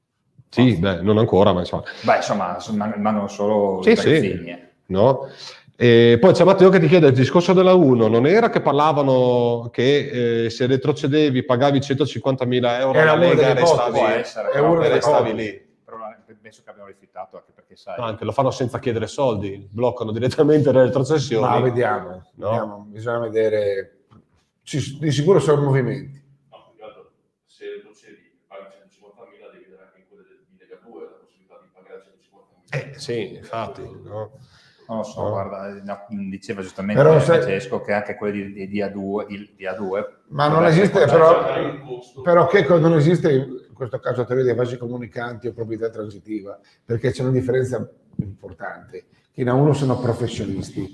Sì, beh, non ancora, ma insomma. Beh, insomma, mancano solo Sì, i sì. ragazzini. No? E poi c'è Matteo che ti chiede, il discorso della 1 non era che parlavano che se retrocedevi pagavi 150.000 euro Era alla una Lega delle e ipotesi. Può essere, È però una delle restavi ipotesi. lì. Però penso che abbiamo rifiutato, anche perché sai... No, anche lo fanno senza chiedere soldi, bloccano direttamente le retrocessioni. Ma vediamo, No? vediamo, bisogna vedere. Di sicuro sono movimenti. No, più che altro, se retrocedi paghi 150.000, devi dare anche in quelle di Lega 2 la possibilità di pagare 150.000. Sì, infatti. No? Non lo so, No. guarda, diceva giustamente Però se- Francesco che anche quelli di A2, Ma non esiste, però che non esiste in questo caso teoria dei vasi comunicanti o proprietà transitiva, perché c'è una differenza importante, che in A1 sono professionisti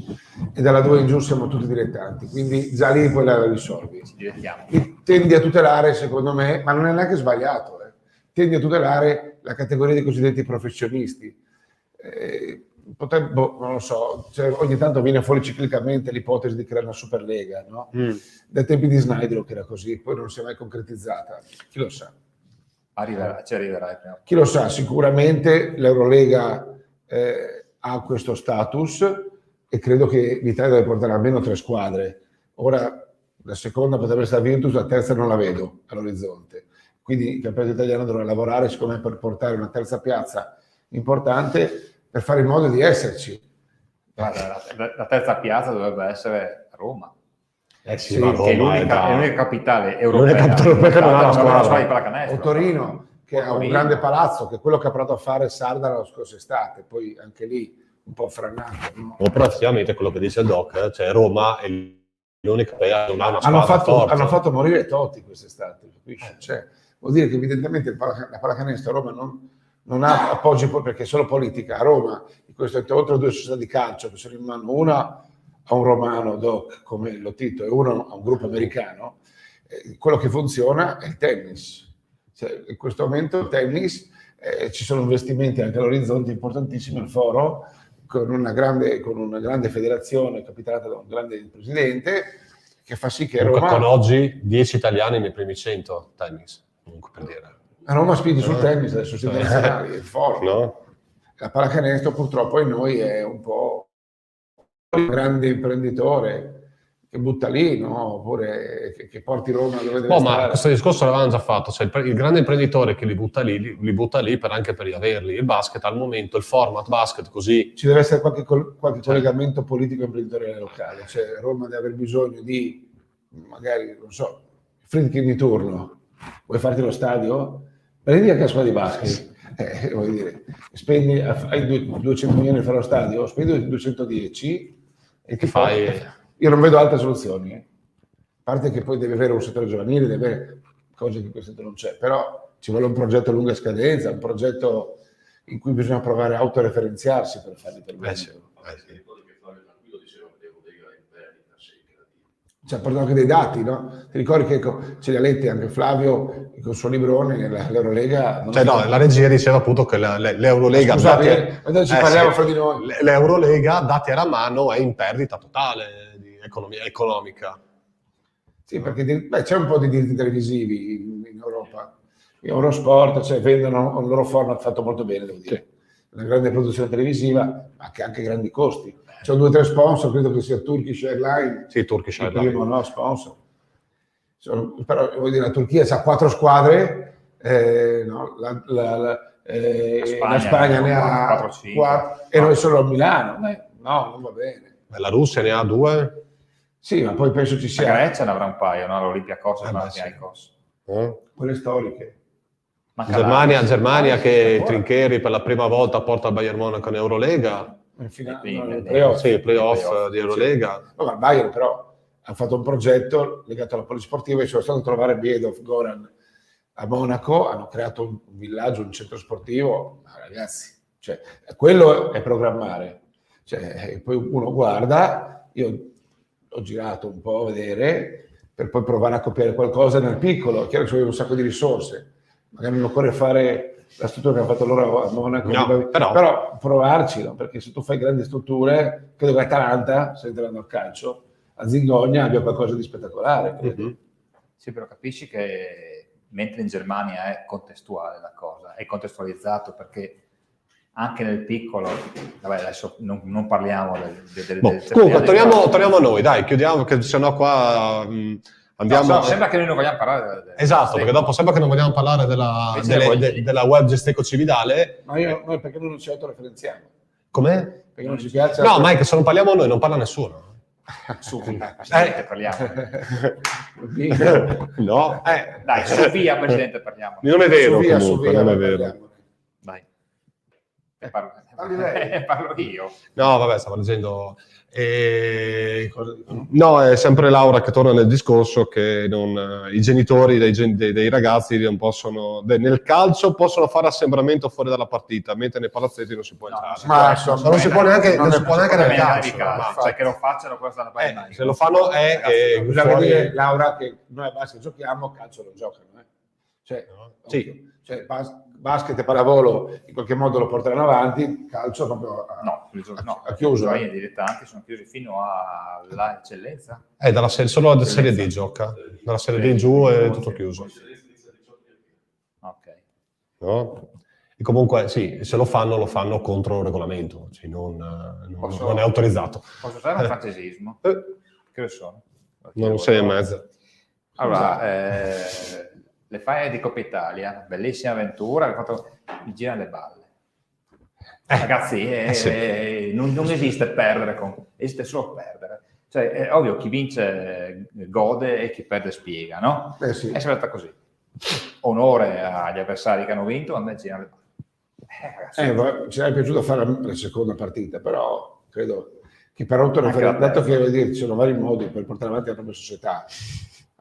e dalla 2 in giù siamo tutti dilettanti, quindi già lì poi la risolvi. ci divertiamo. E tendi a tutelare, secondo me, ma non è neanche sbagliato, tendi a tutelare la categoria dei cosiddetti professionisti. Non lo so, cioè, ogni tanto viene fuori ciclicamente l'ipotesi di creare una Superlega, no? Dai tempi di Snyder che era così, poi non si è mai concretizzata, chi lo sa. Ci arriverai prima. Chi lo sa, sicuramente l'Eurolega ha questo status e credo che l'Italia deve portare almeno 3 squadre. Ora la seconda potrebbe essere Virtus, la terza non la vedo all'orizzonte. Quindi il campionato italiano dovrà lavorare secondo me per portare una terza piazza importante per fare in modo di esserci. Guarda, la terza piazza dovrebbe essere Roma, Sì, Sì, ma che è Roma l'unica capitale europea, capitale europea che non ha una squadra. di pallacanestro. O Torino, che ha un Torino. grande palazzo, che è quello che ha provato a fare Sarda la scorsa estate, poi anche lì un po' frannato. No? O praticamente quello che dice il Doc, cioè Roma è l'unica che non ha una squadra forte. Hanno fatto morire Totti quest'estate, capisci? Cioè, vuol dire che evidentemente la pallacanestro a Roma non ha appoggi perché è solo politica. A Roma, in questo oltre 2 società di calcio che sono in mano, una a un romano, Doc, come lo Tito, e uno a un gruppo americano, quello che funziona è il tennis. Cioè, in questo momento il tennis, ci sono investimenti anche all'orizzonte importantissimi, il Foro, con una grande federazione capitalata da un grande presidente, che fa sì che Comunque, Roma... con oggi 10 italiani nei primi 100 tennis, comunque per dire. A Roma spinge sul tennis, adesso si nazionali, il Foro. No? La pallacanestro purtroppo in noi è un po' un grande imprenditore che butta lì, no? Oppure che porti Roma dove deve Ma stare. questo discorso l'avevamo già fatto, cioè il grande imprenditore che li butta lì anche per riaverli. Il basket al momento, il format basket così. Ci deve essere qualche collegamento politico e imprenditoriale locale, cioè Roma deve aver bisogno di, magari, non so, Friedkin di turno, vuoi farti lo stadio? Prendi anche la squadra di basket, voglio dire, spendi, hai 200 milioni per fare lo stadio, spendi 210 e ti fai... Io non vedo altre soluzioni, A parte che poi devi avere un settore giovanile, deve avere cose che in questo non c'è, però ci vuole un progetto a lunga scadenza, un progetto in cui bisogna provare a autoreferenziarsi per farli per bene. Sì. Ci ha portato anche dei dati, no? Ti ricordi che ce li ha letti anche Flavio con il suo librone, l'Eurolega? Cioè no, la regia diceva appunto che l'Eurolega... Scusate, ci parliamo fra di noi. L'Eurolega, dati alla mano, è in perdita totale di economica. Sì, perché c'è un po' di diritti televisivi in Europa. In Eurosport, cioè, vendono un loro format fatto molto bene, devo dire. Una grande produzione televisiva, ma che ha anche grandi costi. C'è 2 o 3 sponsor, credo che sia Turkish Airlines. Sì, Turkish il Airlines. primo, no, sponsor. Però voglio dire, la Turchia ha 4 squadre, no, la Spagna ne ha 4 e noi solo a Milano. No, non va bene. La Russia ne ha 2. Sì, ma poi penso ci sia... La Grecia ne avrà un paio, no? L'Olympiakos e l'Olympiakos. Quelle storiche. Germania che Trincheri per la prima volta porta il Bayern Monaco in Eurolega. in finale, Quindi, playoff. Sì, playoff di Eurolega. No, ma il Bayern però ha fatto un progetto legato alla polisportiva e sono stato a trovare Biedov, Goran a Monaco, hanno creato un villaggio, un centro sportivo, ma ragazzi, cioè, quello è programmare. Cioè, poi uno guarda, io ho girato un po' a vedere, per poi provare a copiare qualcosa nel piccolo. È chiaro che ci vogliono un sacco di risorse, magari non occorre fare la struttura che hanno fatto loro a Monaco, No, però provarci, no? Perché se tu fai grandi strutture, credo che Atalanta, se entrando al calcio, a Zingonia abbia qualcosa di spettacolare. Credo. Sì, però capisci che mentre in Germania è contestuale la cosa, è contestualizzato perché anche nel piccolo, vabbè, adesso non parliamo del comunque, torniamo a noi, dai, chiudiamo, che sennò qua andiamo... No, sembra che noi non vogliamo parlare Esatto, perché dopo sembra che non vogliamo parlare della web Gesteco Cividale. Ma noi perché noi non ci autoreferenziamo? Com'è? Perché non ci piace... No, ma è che se non parliamo noi non parla nessuno. Su Presidente parliamo. No, Dai, su via Presidente parliamo. non è vero, Su via, comunque, non è vero. Dai. Parlo io. No, vabbè, stavo leggendo. No, è sempre Laura che torna nel discorso che i genitori dei ragazzi non possono, nel calcio possono fare assembramento fuori dalla partita, mentre nei palazzetti non si può entrare. Ma insomma, non si può neanche nel calcio. Cioè che lo facciano questa è se lo fanno bisogna dire, Laura, che noi a basket giochiamo, calcio non giocano. Cioè, sì. Cioè, basket e pallavolo in qualche modo lo porteranno avanti, calcio proprio a chiuso. I dilettanti sono chiusi fino alla eccellenza. Solo la Serie D gioca, dalla Serie D in giù è tutto chiuso. Ok. No? E comunque sì, se lo fanno contro il regolamento, cioè non è autorizzato. Posso usare un francesismo? Che sono? Non sei e mezza. Allora, le faine di Coppa Italia, bellissima avventura, abbiamo fatto il giro alle balle. Ragazzi, sì. Non esiste perdere, esiste solo perdere. Cioè, è ovvio, chi vince gode e chi perde spiega, no? Sì. È stata così. Onore agli avversari che hanno vinto, a me gira alle balle. Ci sarebbe piaciuto fare la seconda partita, però credo che per dato che ci sono vari modi per portare avanti la propria società,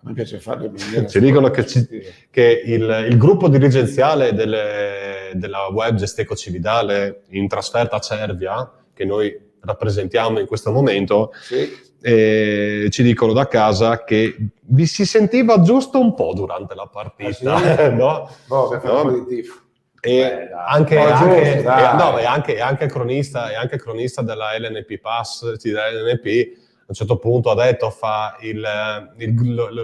a me piace farlo in maniera... Ci dicono che il gruppo dirigenziale della web Gesteco Cividale in trasferta a Cervia, che noi rappresentiamo in questo momento, ci dicono da casa che vi si sentiva giusto un po' durante la partita. Sì? No? Per fare un po' di tifo. E anche cronista della LNP Pass, dell'LNP, a un certo punto ha detto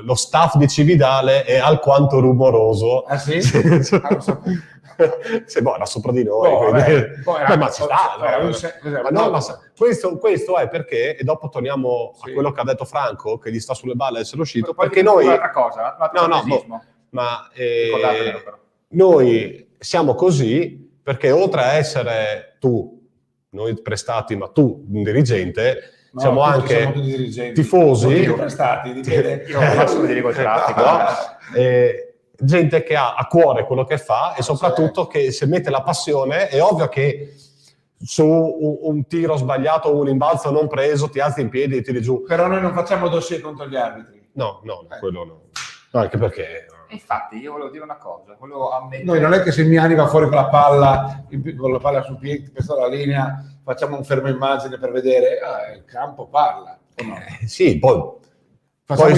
lo staff di Cividale è alquanto rumoroso. Ah sì? Lo sapevo. Era sopra di noi. Ma ci sta. Questo è perché, e dopo torniamo a quello che ha detto Franco, che gli sta sulle balle essere uscito, perché noi... Un'altra cosa, noi siamo così perché oltre a essere noi prestati, ma tu un dirigente... siamo anche tifosi, io faccio vedere col traffico, gente che ha a cuore quello che fa e soprattutto che se mette la passione. È ovvio che su un tiro sbagliato o un imbalzo non preso ti alzi in piedi e tiri giù. Però noi non facciamo dossier contro gli arbitri. No, quello no. Anche perché... Infatti io volevo dire una cosa, noi non è che se Miani va fuori con la palla sul piede, questa la linea, facciamo un fermo immagine per vedere, il campo parla. No? Sì, poi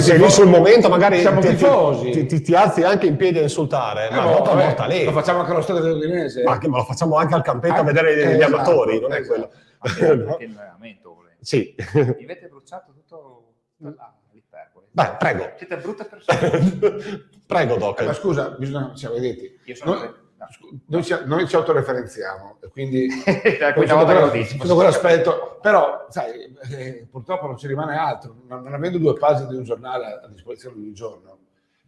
se lì sul momento magari siamo tifosi. Ti alzi anche in piedi a insultare, ma dopo morta lì. Lo facciamo anche allo stadio dell'Udinese. Ma lo facciamo anche al campetto a vedere gli amatori, non è quello. Anche il allenamento, sì. Mi avete bruciato tutto l'iperbola. Beh, prego. Siete brutte persone. Prego, Doc. Ma scusa, ci avete detto. Noi ci autoreferenziamo, quindi sotto quell'aspetto, però sai, purtroppo non ci rimane altro, non avendo due pagine di un giornale a disposizione di un giorno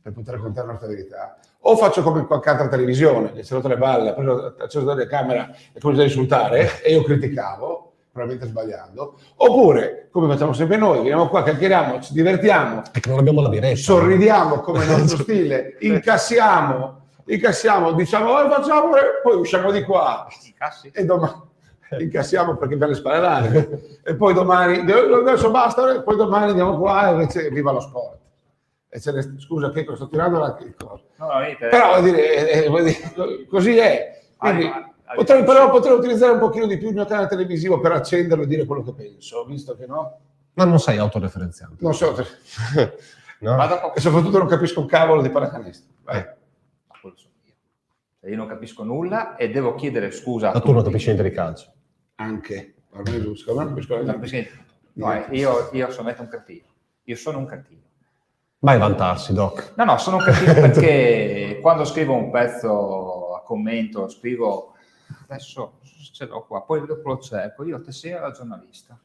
per poter raccontare la nostra verità, o faccio come qualche altra televisione che si è rotto le balle, ha acceso la telecamera e comincia a insultare e io criticavo, probabilmente sbagliando, oppure come facciamo sempre noi, veniamo qua, chiacchieriamo, ci divertiamo, perché non abbiamo la diretta, sorridiamo come il nostro stile, incassiamo, diciamo facciamo, poi usciamo di qua e domani incassiamo perché abbiamo le spalle larghe. E poi domani, adesso basta, poi domani andiamo qua e invece viva lo sport. E scusa che sto tirando la cosa. No, niente. Però vuol dire, così è. Quindi, potrei utilizzare un pochino di più il mio canale televisivo per accenderlo e dire quello che penso, visto che no. Ma non sei autoreferenziante. Non so, No? e soprattutto non capisco un cavolo di pallacanestro. Vai. Ma quello sono io. Cioè, io non capisco nulla e devo chiedere scusa a Ma tu non tutti. capisci niente di calcio. Anche. Ormai giusto, non capisco Non capisco niente. No, io sono un cretino. Io sono un cretino. Mai vantarsi, Doc. No, sono un cretino perché quando scrivo un pezzo a commento, scrivo adesso ce l'ho qua, poi dopo lo cerco, io Tessera da giornalista,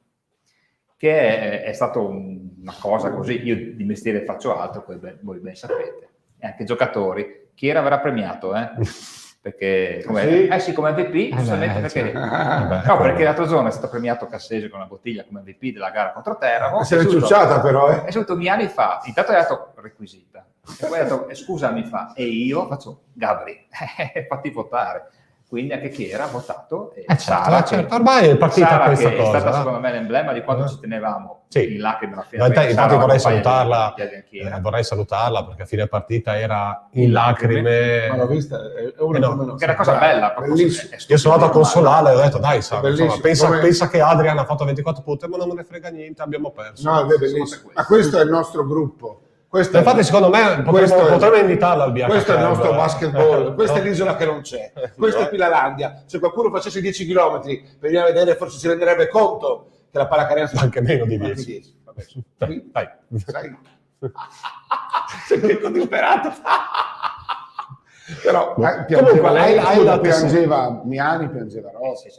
che è stato una cosa così, io di mestiere faccio altro, voi ben sapete, e anche giocatori, chi era verrà premiato, perché come MVP, giustamente perché no, perché l'altro giorno è stato premiato Cassese con la bottiglia come MVP della gara contro Teramo. Se l'è ciucciata però, È subito anni fa, intanto ha dato requisita, e poi ha detto scusami fa, e io faccio Gabri, fatti votare. Quindi anche chi era votato Sara, certo. Ormai è partita Sara questa che cosa. È stata secondo me l'emblema di quanto ci tenevamo in lacrime alla fine. Infatti vorrei salutarla perché a fine partita era in lacrime. Ma l'ho vista, è che è una cosa bella. Io sono andato a consolarla e ho detto dai Sara, insomma, pensa che Adrian ha fatto 24 punti, ma non me ne frega niente, abbiamo perso. No, è bellissimo. Ma questo è il nostro gruppo. Infatti secondo me potremmo invitarla al BH. Questo è il nostro basketball, questa è l'isola che non c'è, questa è Pilalandia. Se qualcuno facesse 10 km per venire a vedere, forse si renderebbe conto che la pallacanestro anche meno di 10. Vabbè, dai. Sai? Sei che disperato. Però piangeva Miani, piangeva Rossi.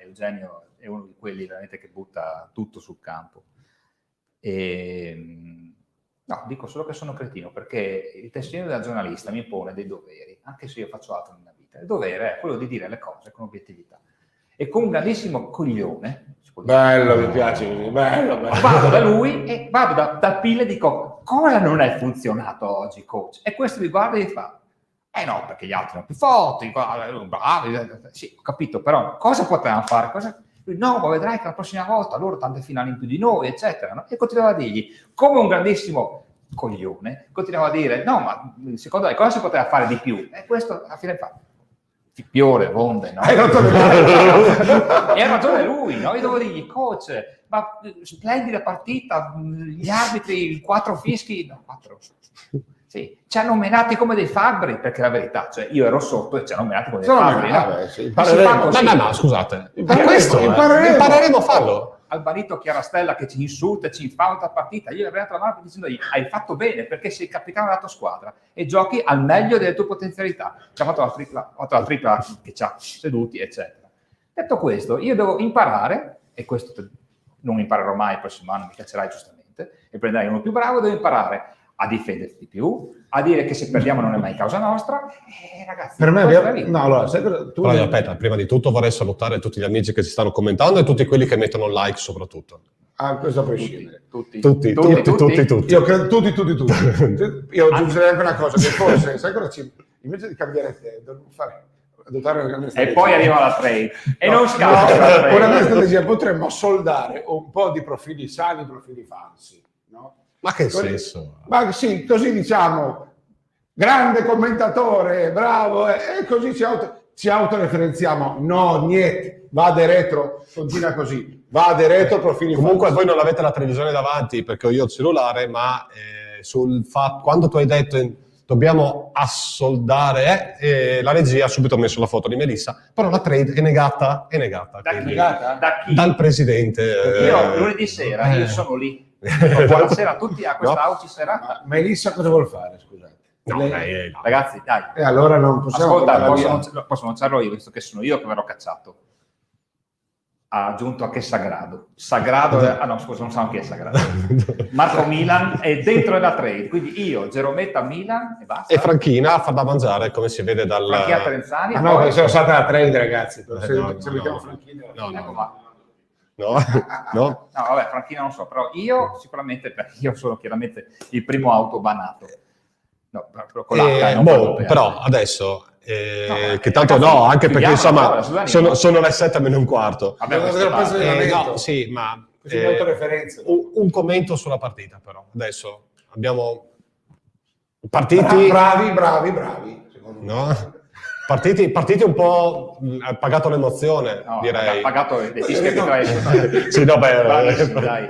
Eugenio è uno di quelli veramente che butta tutto sul campo. No, dico solo che sono cretino, perché il testimone della giornalista mi impone dei doveri, anche se io faccio altro nella vita. Il dovere è quello di dire le cose con obiettività. E con un grandissimo coglione, bello, mi piace così, bello. Vado da lui e vado dal PIL e dico, cosa non è funzionato oggi, coach? E questo mi guarda e mi fa, no, perché gli altri sono più forti, bravi, sì, ho capito, però cosa potevamo fare? No, ma vedrai che la prossima volta loro tante finali in più di noi, eccetera. No? E continuava a dirgli, come un grandissimo coglione, continuava a dire, no, ma secondo lei cosa si poteva fare di più? E questo alla fine fa, Fiore, Vonde, no? E ha ragione lui, no? Io devo dirgli, coach, ma splendida partita, gli arbitri, 4 fischi, no, 4. Sì, ci hanno menati come dei fabbri, perché la verità, cioè io ero sotto e ci hanno menati come dei fabbri. No, scusate, impareremo a farlo. Albanito Chiarastella che ci insulta, ci infauta a partita, io avrei dato la mano dicendogli hai fatto bene perché sei il capitano della tua squadra e giochi al meglio delle tue potenzialità. Ci ha fatto la tripla che ci ha seduti, eccetera. Detto questo, io devo imparare, e questo non imparerò mai il prossimo anno, mi piacerai giustamente, e prenderai uno più bravo, devo imparare a difenderti di più, a dire che se perdiamo non è mai causa nostra, ragazzi. Per me aspetta, prima di tutto vorrei salutare tutti gli amici che ci stanno commentando e tutti quelli che mettono like soprattutto. Questo a prescindere. Tutti. Io credo tutti. Io aggiungerei anche una cosa, che forse, sai cosa invece di cambiare te, devo adottare una grande strategia. E poi arriva la trade. E non scappa la trade. Una grande strategia, potremmo soldare un po' di profili sani, profili falsi, no? Ma che senso? Ma sì, così diciamo, grande commentatore, bravo, e così ci autoreferenziamo. No, niente, vade retro, continua così, vade retro, profili comunque falsi. voi non avete la televisione davanti perché ho io il cellulare, ma sul fatto, quando tu hai detto dobbiamo assoldare, la regia ha subito messo la foto di Melissa, però la trade è negata. Da chi? Dal presidente. Io lunedì sera, io sono lì. Buonasera a tutti a questa auci serata. Ma Melissa cosa vuol fare, scusate? No, ragazzi, dai. E allora non possiamo... Ascolta, posso lanciarlo io, visto che sono io che verrò cacciato. Ha aggiunto anche Sagrado. No, scusa, non so chi è Sagrado. Marco Milan è dentro la trade, quindi io, Gerometta Milan e basta. E Franchina fa da mangiare, come si vede dal... Franchina Terenzani. No, perché sono stata la trade, ragazzi. Se mettiamo Franchina... No, vabbè, Franchina non so, però io sicuramente, io sono chiaramente il primo autobanato. No, con l'H, però adesso che tanto no, anche perché insomma chiudiamo, sono le 7 meno un quarto. Vabbè, Devo vedere il pezzo di allenamento. No, sì, ma Così metto referenze. un commento sulla partita però. Adesso abbiamo partiti... Bravi, secondo me. No? Partiti un po' pagato l'emozione, No, direi. ha pagato le fische che trae. Sì, no, beh, Bravissimi, dai.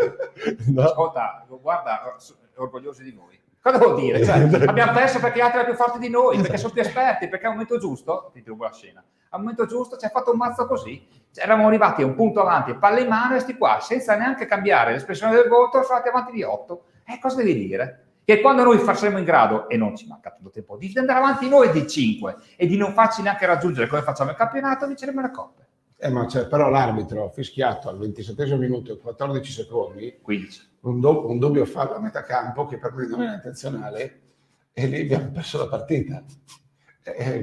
no. Ascolta, guarda, orgogliosi di voi. Cosa vuol dire? Cioè, abbiamo perso perché gli altri erano più forti di noi, perché sono più esperti, perché al momento giusto, ti rubo la scena, al momento giusto ci ha fatto un mazzo così. Cioè, eravamo arrivati a un punto avanti, palle in mano e sti qua, senza neanche cambiare l'espressione del voto, sono andati avanti di 8. Cosa devi dire? Che quando noi saremo in grado, e non ci manca tanto tempo, di andare avanti noi di 5 e di non farci neanche raggiungere come facciamo il campionato, vinceremo le coppe. Però l'arbitro ha fischiato al 27° minuto e 14 secondi 15. un dubbio fallo a metà campo che per me non era intenzionale e lì abbiamo perso la partita.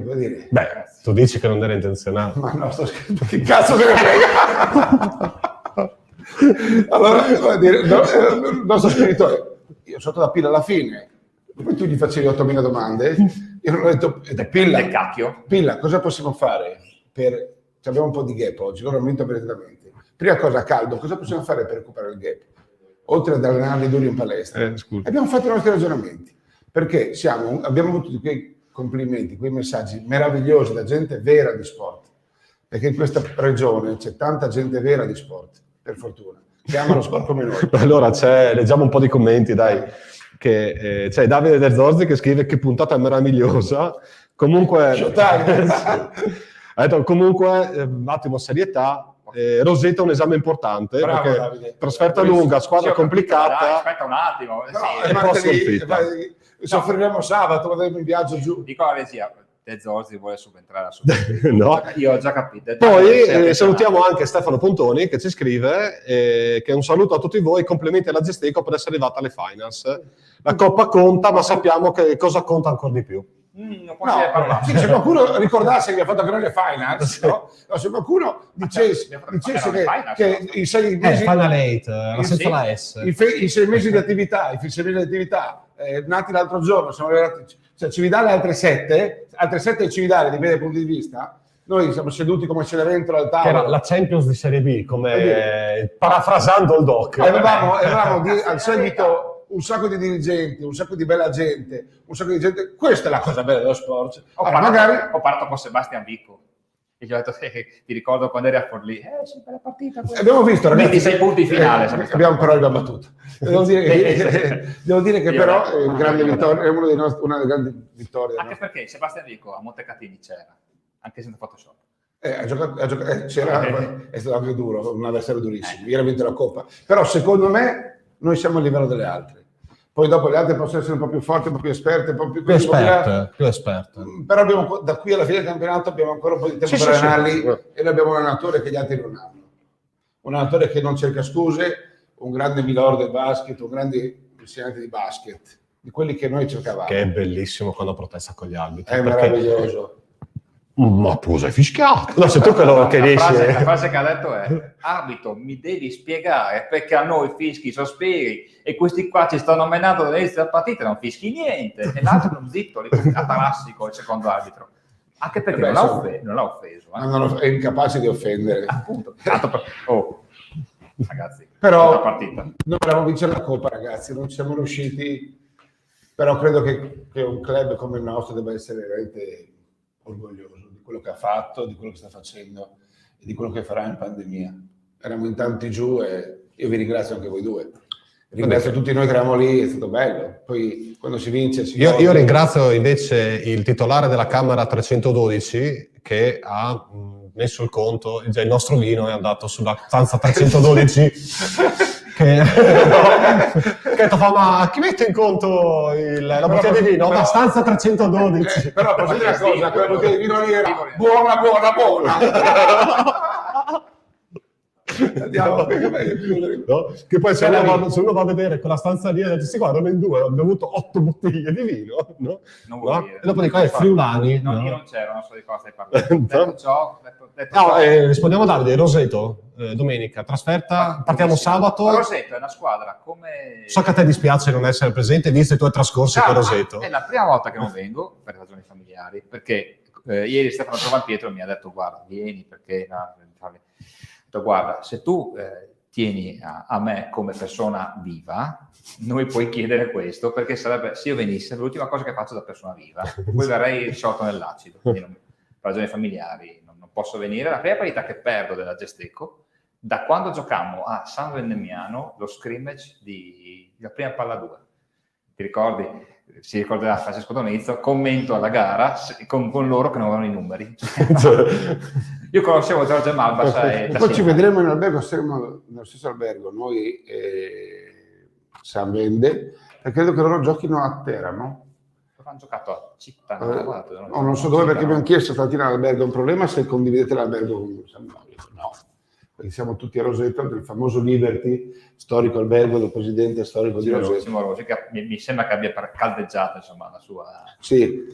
Vuol dire, Beh, tu dici che non era intenzionale. ma no, sto scherzando, che cazzo se ne frega? Allora, vuol dire, il nostro scrittore, io sotto la pila alla fine, poi tu gli facevi 8.000 domande, io non ho detto, Pilla, cosa possiamo fare abbiamo un po' di gap oggi, loro hanno vinto brillantemente. Prima cosa, a caldo, cosa possiamo fare per recuperare il gap? Oltre ad allenarli duri in palestra. Abbiamo fatto i nostri ragionamenti, perché abbiamo avuto quei complimenti, quei messaggi meravigliosi da gente vera di sport, perché in questa regione c'è tanta gente vera di sport, per fortuna, che ama lo sport come noi. Allora, leggiamo un po' di commenti, dai. Che c'è Davide Del Zorzi che scrive che puntata meravigliosa. Comunque... Ha detto comunque, un attimo serietà, Rosetta è un esame importante, bravo, perché Davide. trasferta lunga, squadra complicata. Dai, aspetta un attimo. E poi sconfitta. Soffriremo sabato, andremo in viaggio giù. Dico la regia, De Zorzi vuole subentrare assolutamente. No. Io ho già capito. Poi salutiamo anche Stefano Pontoni che ci scrive che un saluto a tutti voi, complimenti alla Gesteco per essere arrivata alle finals. La Coppa conta, ma sappiamo che cosa conta ancora di più. Non posso parlare. Se qualcuno ricordasse che abbiamo fatto anche noi le finals, no? Se qualcuno dicesse che i 6 mesi Final 8, senza la S. I 6 mesi di attività, nati l'altro giorno, siamo arrivati, cioè Cividale altre 7 Cividale di medio punto di vista, noi siamo seduti come Cenerentola al tavolo. Che era la Champions di Serie B, come parafrasando il doc. Avevamo al seguito un sacco di dirigenti, un sacco di bella gente, questa è la cosa bella dello sport. Ho parlato con Sebastian Vicco e gli ho detto ti ricordo quando eri a Forlì, sì, bella partita. Abbiamo visto, ragazzi, 26 punti finale. Abbiamo battuto. Devo dire che però è una delle grandi vittorie. Anche perché Sebastian Vicco a Montecatini c'era, anche senza Photoshop. È stato anche duro, un avversario durissimo, ieri ha vinto la Coppa. Però secondo me noi siamo a livello delle altre. Poi dopo le altre possono essere un po' più forti, un po' più esperte, un po' più esperte. Però da qui alla fine del campionato abbiamo ancora un po' di tempo per allenarli e noi abbiamo un allenatore che gli altri non hanno. Un allenatore che non cerca scuse, un grande milord del basket, un grande insegnante di basket, di quelli che noi cercavamo. Che è bellissimo quando protesta con gli arbitri. È meraviglioso. Ma tu hai fischiato. No, se tu che riesci. La frase che ha detto è: arbitro, mi devi spiegare perché a noi fischi sospiri e questi qua ci stanno menando dall'inizio della partita, non fischi niente. E l'altro non zitto, atarassico il secondo arbitro. Anche perché non l'ha offeso. È incapace di offendere. Appunto. Ragazzi, però partita. Noi volevamo vincere la Coppa, ragazzi, non siamo riusciti. Però credo che un club come il nostro debba essere veramente orgoglioso di quello che ha fatto, di quello che sta facendo e di quello che farà in pandemia. Eravamo in tanti giù e io vi ringrazio anche voi due. Ringrazio tutti noi che eravamo lì, è stato bello. Poi quando si vince... Io ringrazio invece il titolare della Camera 312 che ha messo il conto, il nostro vino è andato sulla stanza 312 che ma chi mette in conto la bottiglia di vino? La stanza 312. Però posso dire una cosa, quella bottiglia di vino lì era buona. Andiamo, no? Che poi se uno va a vedere quella stanza lì e dice guarda, in due ho bevuto 8 bottiglie di vino, no? Non vuol dire. E dopo di qua è Friulani. No, io non c'ero, non so di cosa stai parlando. Detto ciò, rispondiamo a Davide. Roseto, domenica, trasferta, partiamo sabato. Roseto è una squadra come... So che a te dispiace non essere presente, visto i tuoi trascorsi per Roseto. È la prima volta che non vengo, per ragioni familiari, perché Ieri Stefano Giovanpietro mi ha detto guarda, vieni perché... ho detto, guarda, se tu tieni a me come persona viva, non mi puoi chiedere questo, perché sarebbe, se io venisse, l'ultima cosa che faccio da persona viva, poi verrei risolto nell'acido, quindi per ragioni familiari non posso venire. La prima partita che perdo della Gesteco, da quando giocammo a San Vendemiano, lo scrimmage la prima palla 2. Ti ricordi? Si ricorderà Francesco Donizio, commento alla gara con loro che non avevano i numeri. Io conoscevo Giorgio Malbas e poi ci vedremo in albergo, saremo nello stesso albergo noi San Vende, perché credo che loro giochino a Teramo. Hanno giocato a Città non so dove, perché abbiamo chiesto stamattina all'albergo un problema se condividete l'albergo con San Mauro. No, perché siamo tutti a Roseto, del famoso Liberty, storico albergo del presidente storico di Roseto. Mi sembra che abbia caldeggiato, insomma, la sua... Sì,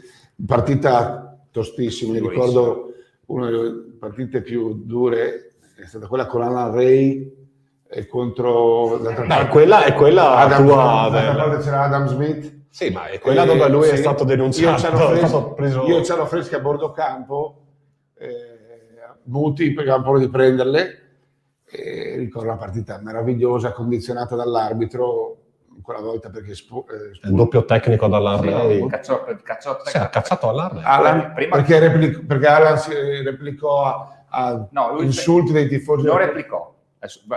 partita tostissima, mi ricordo una delle partite più dure è stata quella con Alan Ray e contro... quella è quella Adam, tua... D'altra parte c'era Adam Smith. Sì, ma è quella dove lui è stato denunciato. Io c'ero freschi a bordo campo, muti perché avevamo paura di prenderle. E ricordo una partita meravigliosa, condizionata dall'arbitro, quella volta perché... il doppio tecnico dall'Arley. Cacciotto Si è cazzato all'Arley. Alan, perché Alan si replicò a insulti dei tifosi. Lo replicò.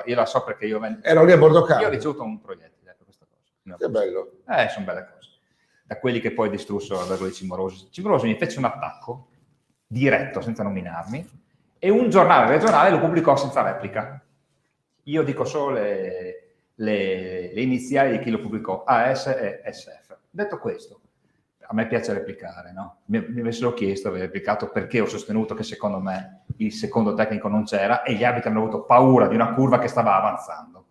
Io la so perché ero lì a bordo campo. Io ho ricevuto un proiettile per questa cosa. Che bello. Sono belle cose. Da quelli che poi distrussero l'albergo di Cimorosi. Cimorosi mi fece un attacco diretto, senza nominarmi, e un giornale regionale lo pubblicò senza replica. Io dico solo le iniziali di chi lo pubblicò, AS e SF. Detto questo, a me piace replicare, no? Mi avessero chiesto, avevo replicato perché ho sostenuto che secondo me il secondo tecnico non c'era e gli arbitri hanno avuto paura di una curva che stava avanzando.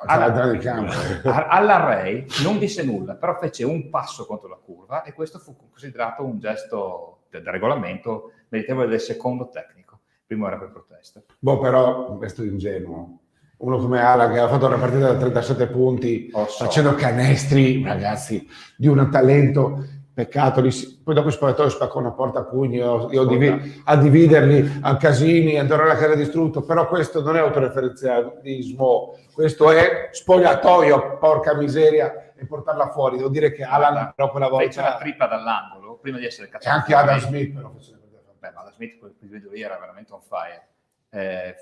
Alan Ray non disse nulla, però fece un passo contro la curva e questo fu considerato un gesto del regolamento meritevole del secondo tecnico. Primo era per protesta. Però questo è ingenuo. Uno come Alan che ha fatto una partita da 37 punti facendo canestri, ragazzi, di un talento, peccato. Poi dopo il spogliatoio spaccò una porta a pugni a dividerli a casini, andare alla casa distrutto, però questo non è autoreferenzialismo, questo è spogliatoio, porca miseria, e portarla fuori. Devo dire che Alan però quella volta fece una tripla dall'angolo prima di essere cacciato. E anche Adam Smith però fece ma Adam Smith quel video lì era veramente on fire.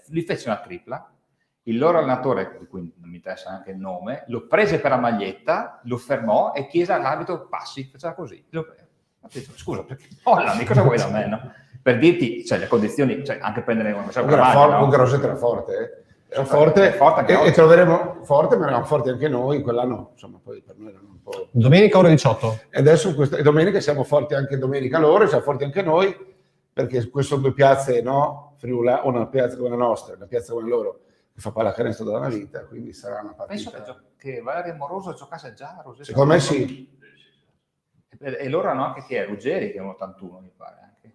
Gli fece una tripla. Il loro allenatore, di cui non mi interessa neanche il nome, lo prese per la maglietta, lo fermò e chiese all'arbitro passi, faceva così. Scusa, perché Holland, cosa vuoi da me? No? Per dirti, le condizioni, anche prendere un Grosset era forte, era forte e troveremo forte, ma eravamo forti anche noi, quella no, insomma, poi per noi erano un po'... Domenica ore 18. E adesso domenica siamo forti anche domenica loro, siamo forti anche noi, perché queste sono due piazze, no? Friula, una piazza come la nostra, una piazza come loro, fa pallacanestro da una vita, quindi sarà una partita. Penso che Valerio Moroso giocasse già a Roseto. Secondo me sì. E loro hanno anche chi è? Ruggeri, che è un 81, mi pare. Anche.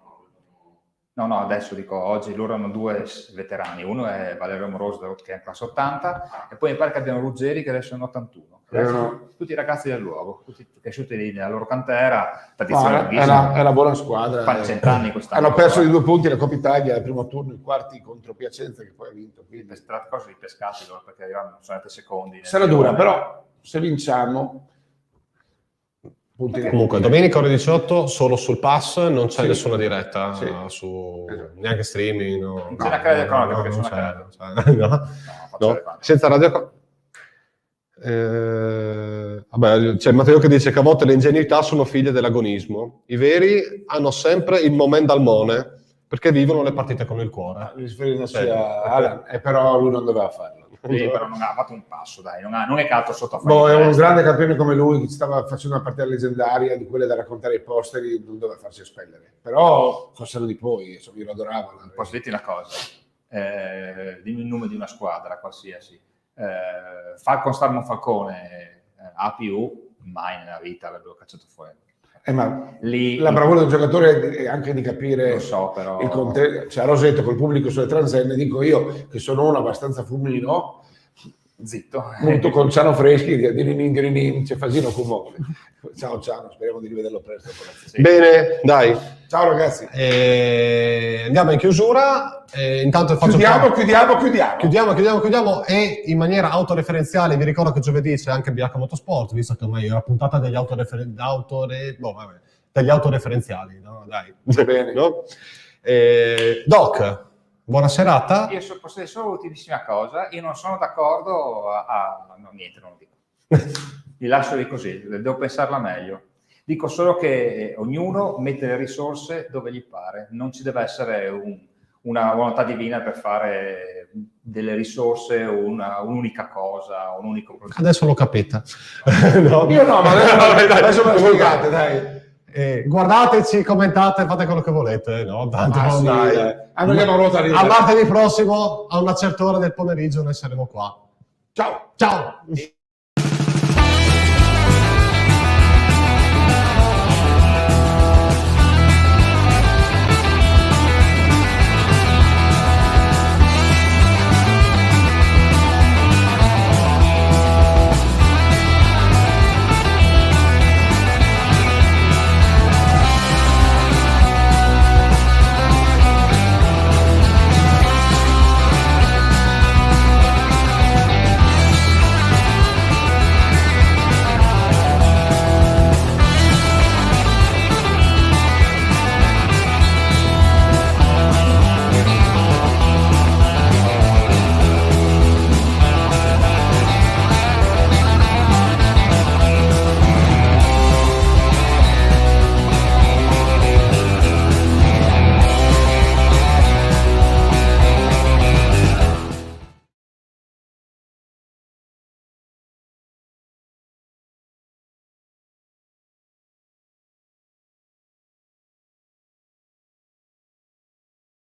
No, adesso dico, oggi loro hanno due veterani. Uno è Valerio Moroso, che è in classe 80, e poi mi pare che abbiano Ruggeri, che adesso è un 81. Tutti i ragazzi del luogo, tutti cresciuti lì nella loro cantera, tradizione è una buona squadra. Fa 100 anni quest'anno. Hanno perso di 2 punti la Coppa Italia al primo turno, i quarti contro Piacenza, che poi ha vinto. Quindi cose di pescati loro, perché arrivano, sono andati secondi. Sarà dura, però se vinciamo... Comunque, domenica ore 18 solo sul pass, non c'è nessuna diretta su neanche streaming. Non c'è la crede cronaca perché sono senza radio. Vabbè, c'è Matteo che dice che a volte le ingenuità sono figlie dell'agonismo. I veri hanno sempre il moment dalmone perché vivono le partite con il cuore. Riferendosi a Alan, però lui non doveva farlo. Sì, però non ha fatto un passo, dai, non è caduto sotto a fare. È un grande campione come lui che stava facendo una partita leggendaria di quelle da raccontare ai posteri, non doveva farsi espellere. Però fossero di poi, insomma, io lo adoravo. Posso dirti una cosa? Dimmi il nome di una squadra qualsiasi. Falcon Starmon Falcone APU mai nella vita avrebbero cacciato fuori. Ma la bravura del giocatore è anche di capire però... il contesto. Cioè a Roseto col pubblico sulle transenne, dico io che sono uno abbastanza fulmino, zitto. Molto con Ciano Freschi, c'è Fasino Cumone. Ciao Ciano, speriamo di rivederlo presto. Sì. Bene, dai. Ciao ragazzi. Andiamo in chiusura. Intanto faccio chiudiamo e in maniera autoreferenziale vi ricordo che giovedì c'è anche BH Motorsport, visto che ormai è la puntata degli degli autoreferenziali, no? Dai. Bene. No? Doc, buona serata. Io posso dire solo l'ultimissima cosa, io non sono d'accordo no, niente, non lo dico. Vi lascio lì così, devo pensarla meglio. Dico solo che ognuno mette le risorse dove gli pare, non ci deve essere una volontà divina per fare delle risorse o un'unica cosa, un unico progetto. Adesso l'ho capita. No. Io no, ma adesso me lo spiegate, dai. Guardateci, commentate, fate quello che volete, no? Tanto Sì, dai. A martedì prossimo, a una certa ora del pomeriggio, noi saremo qua. Ciao! Ciao!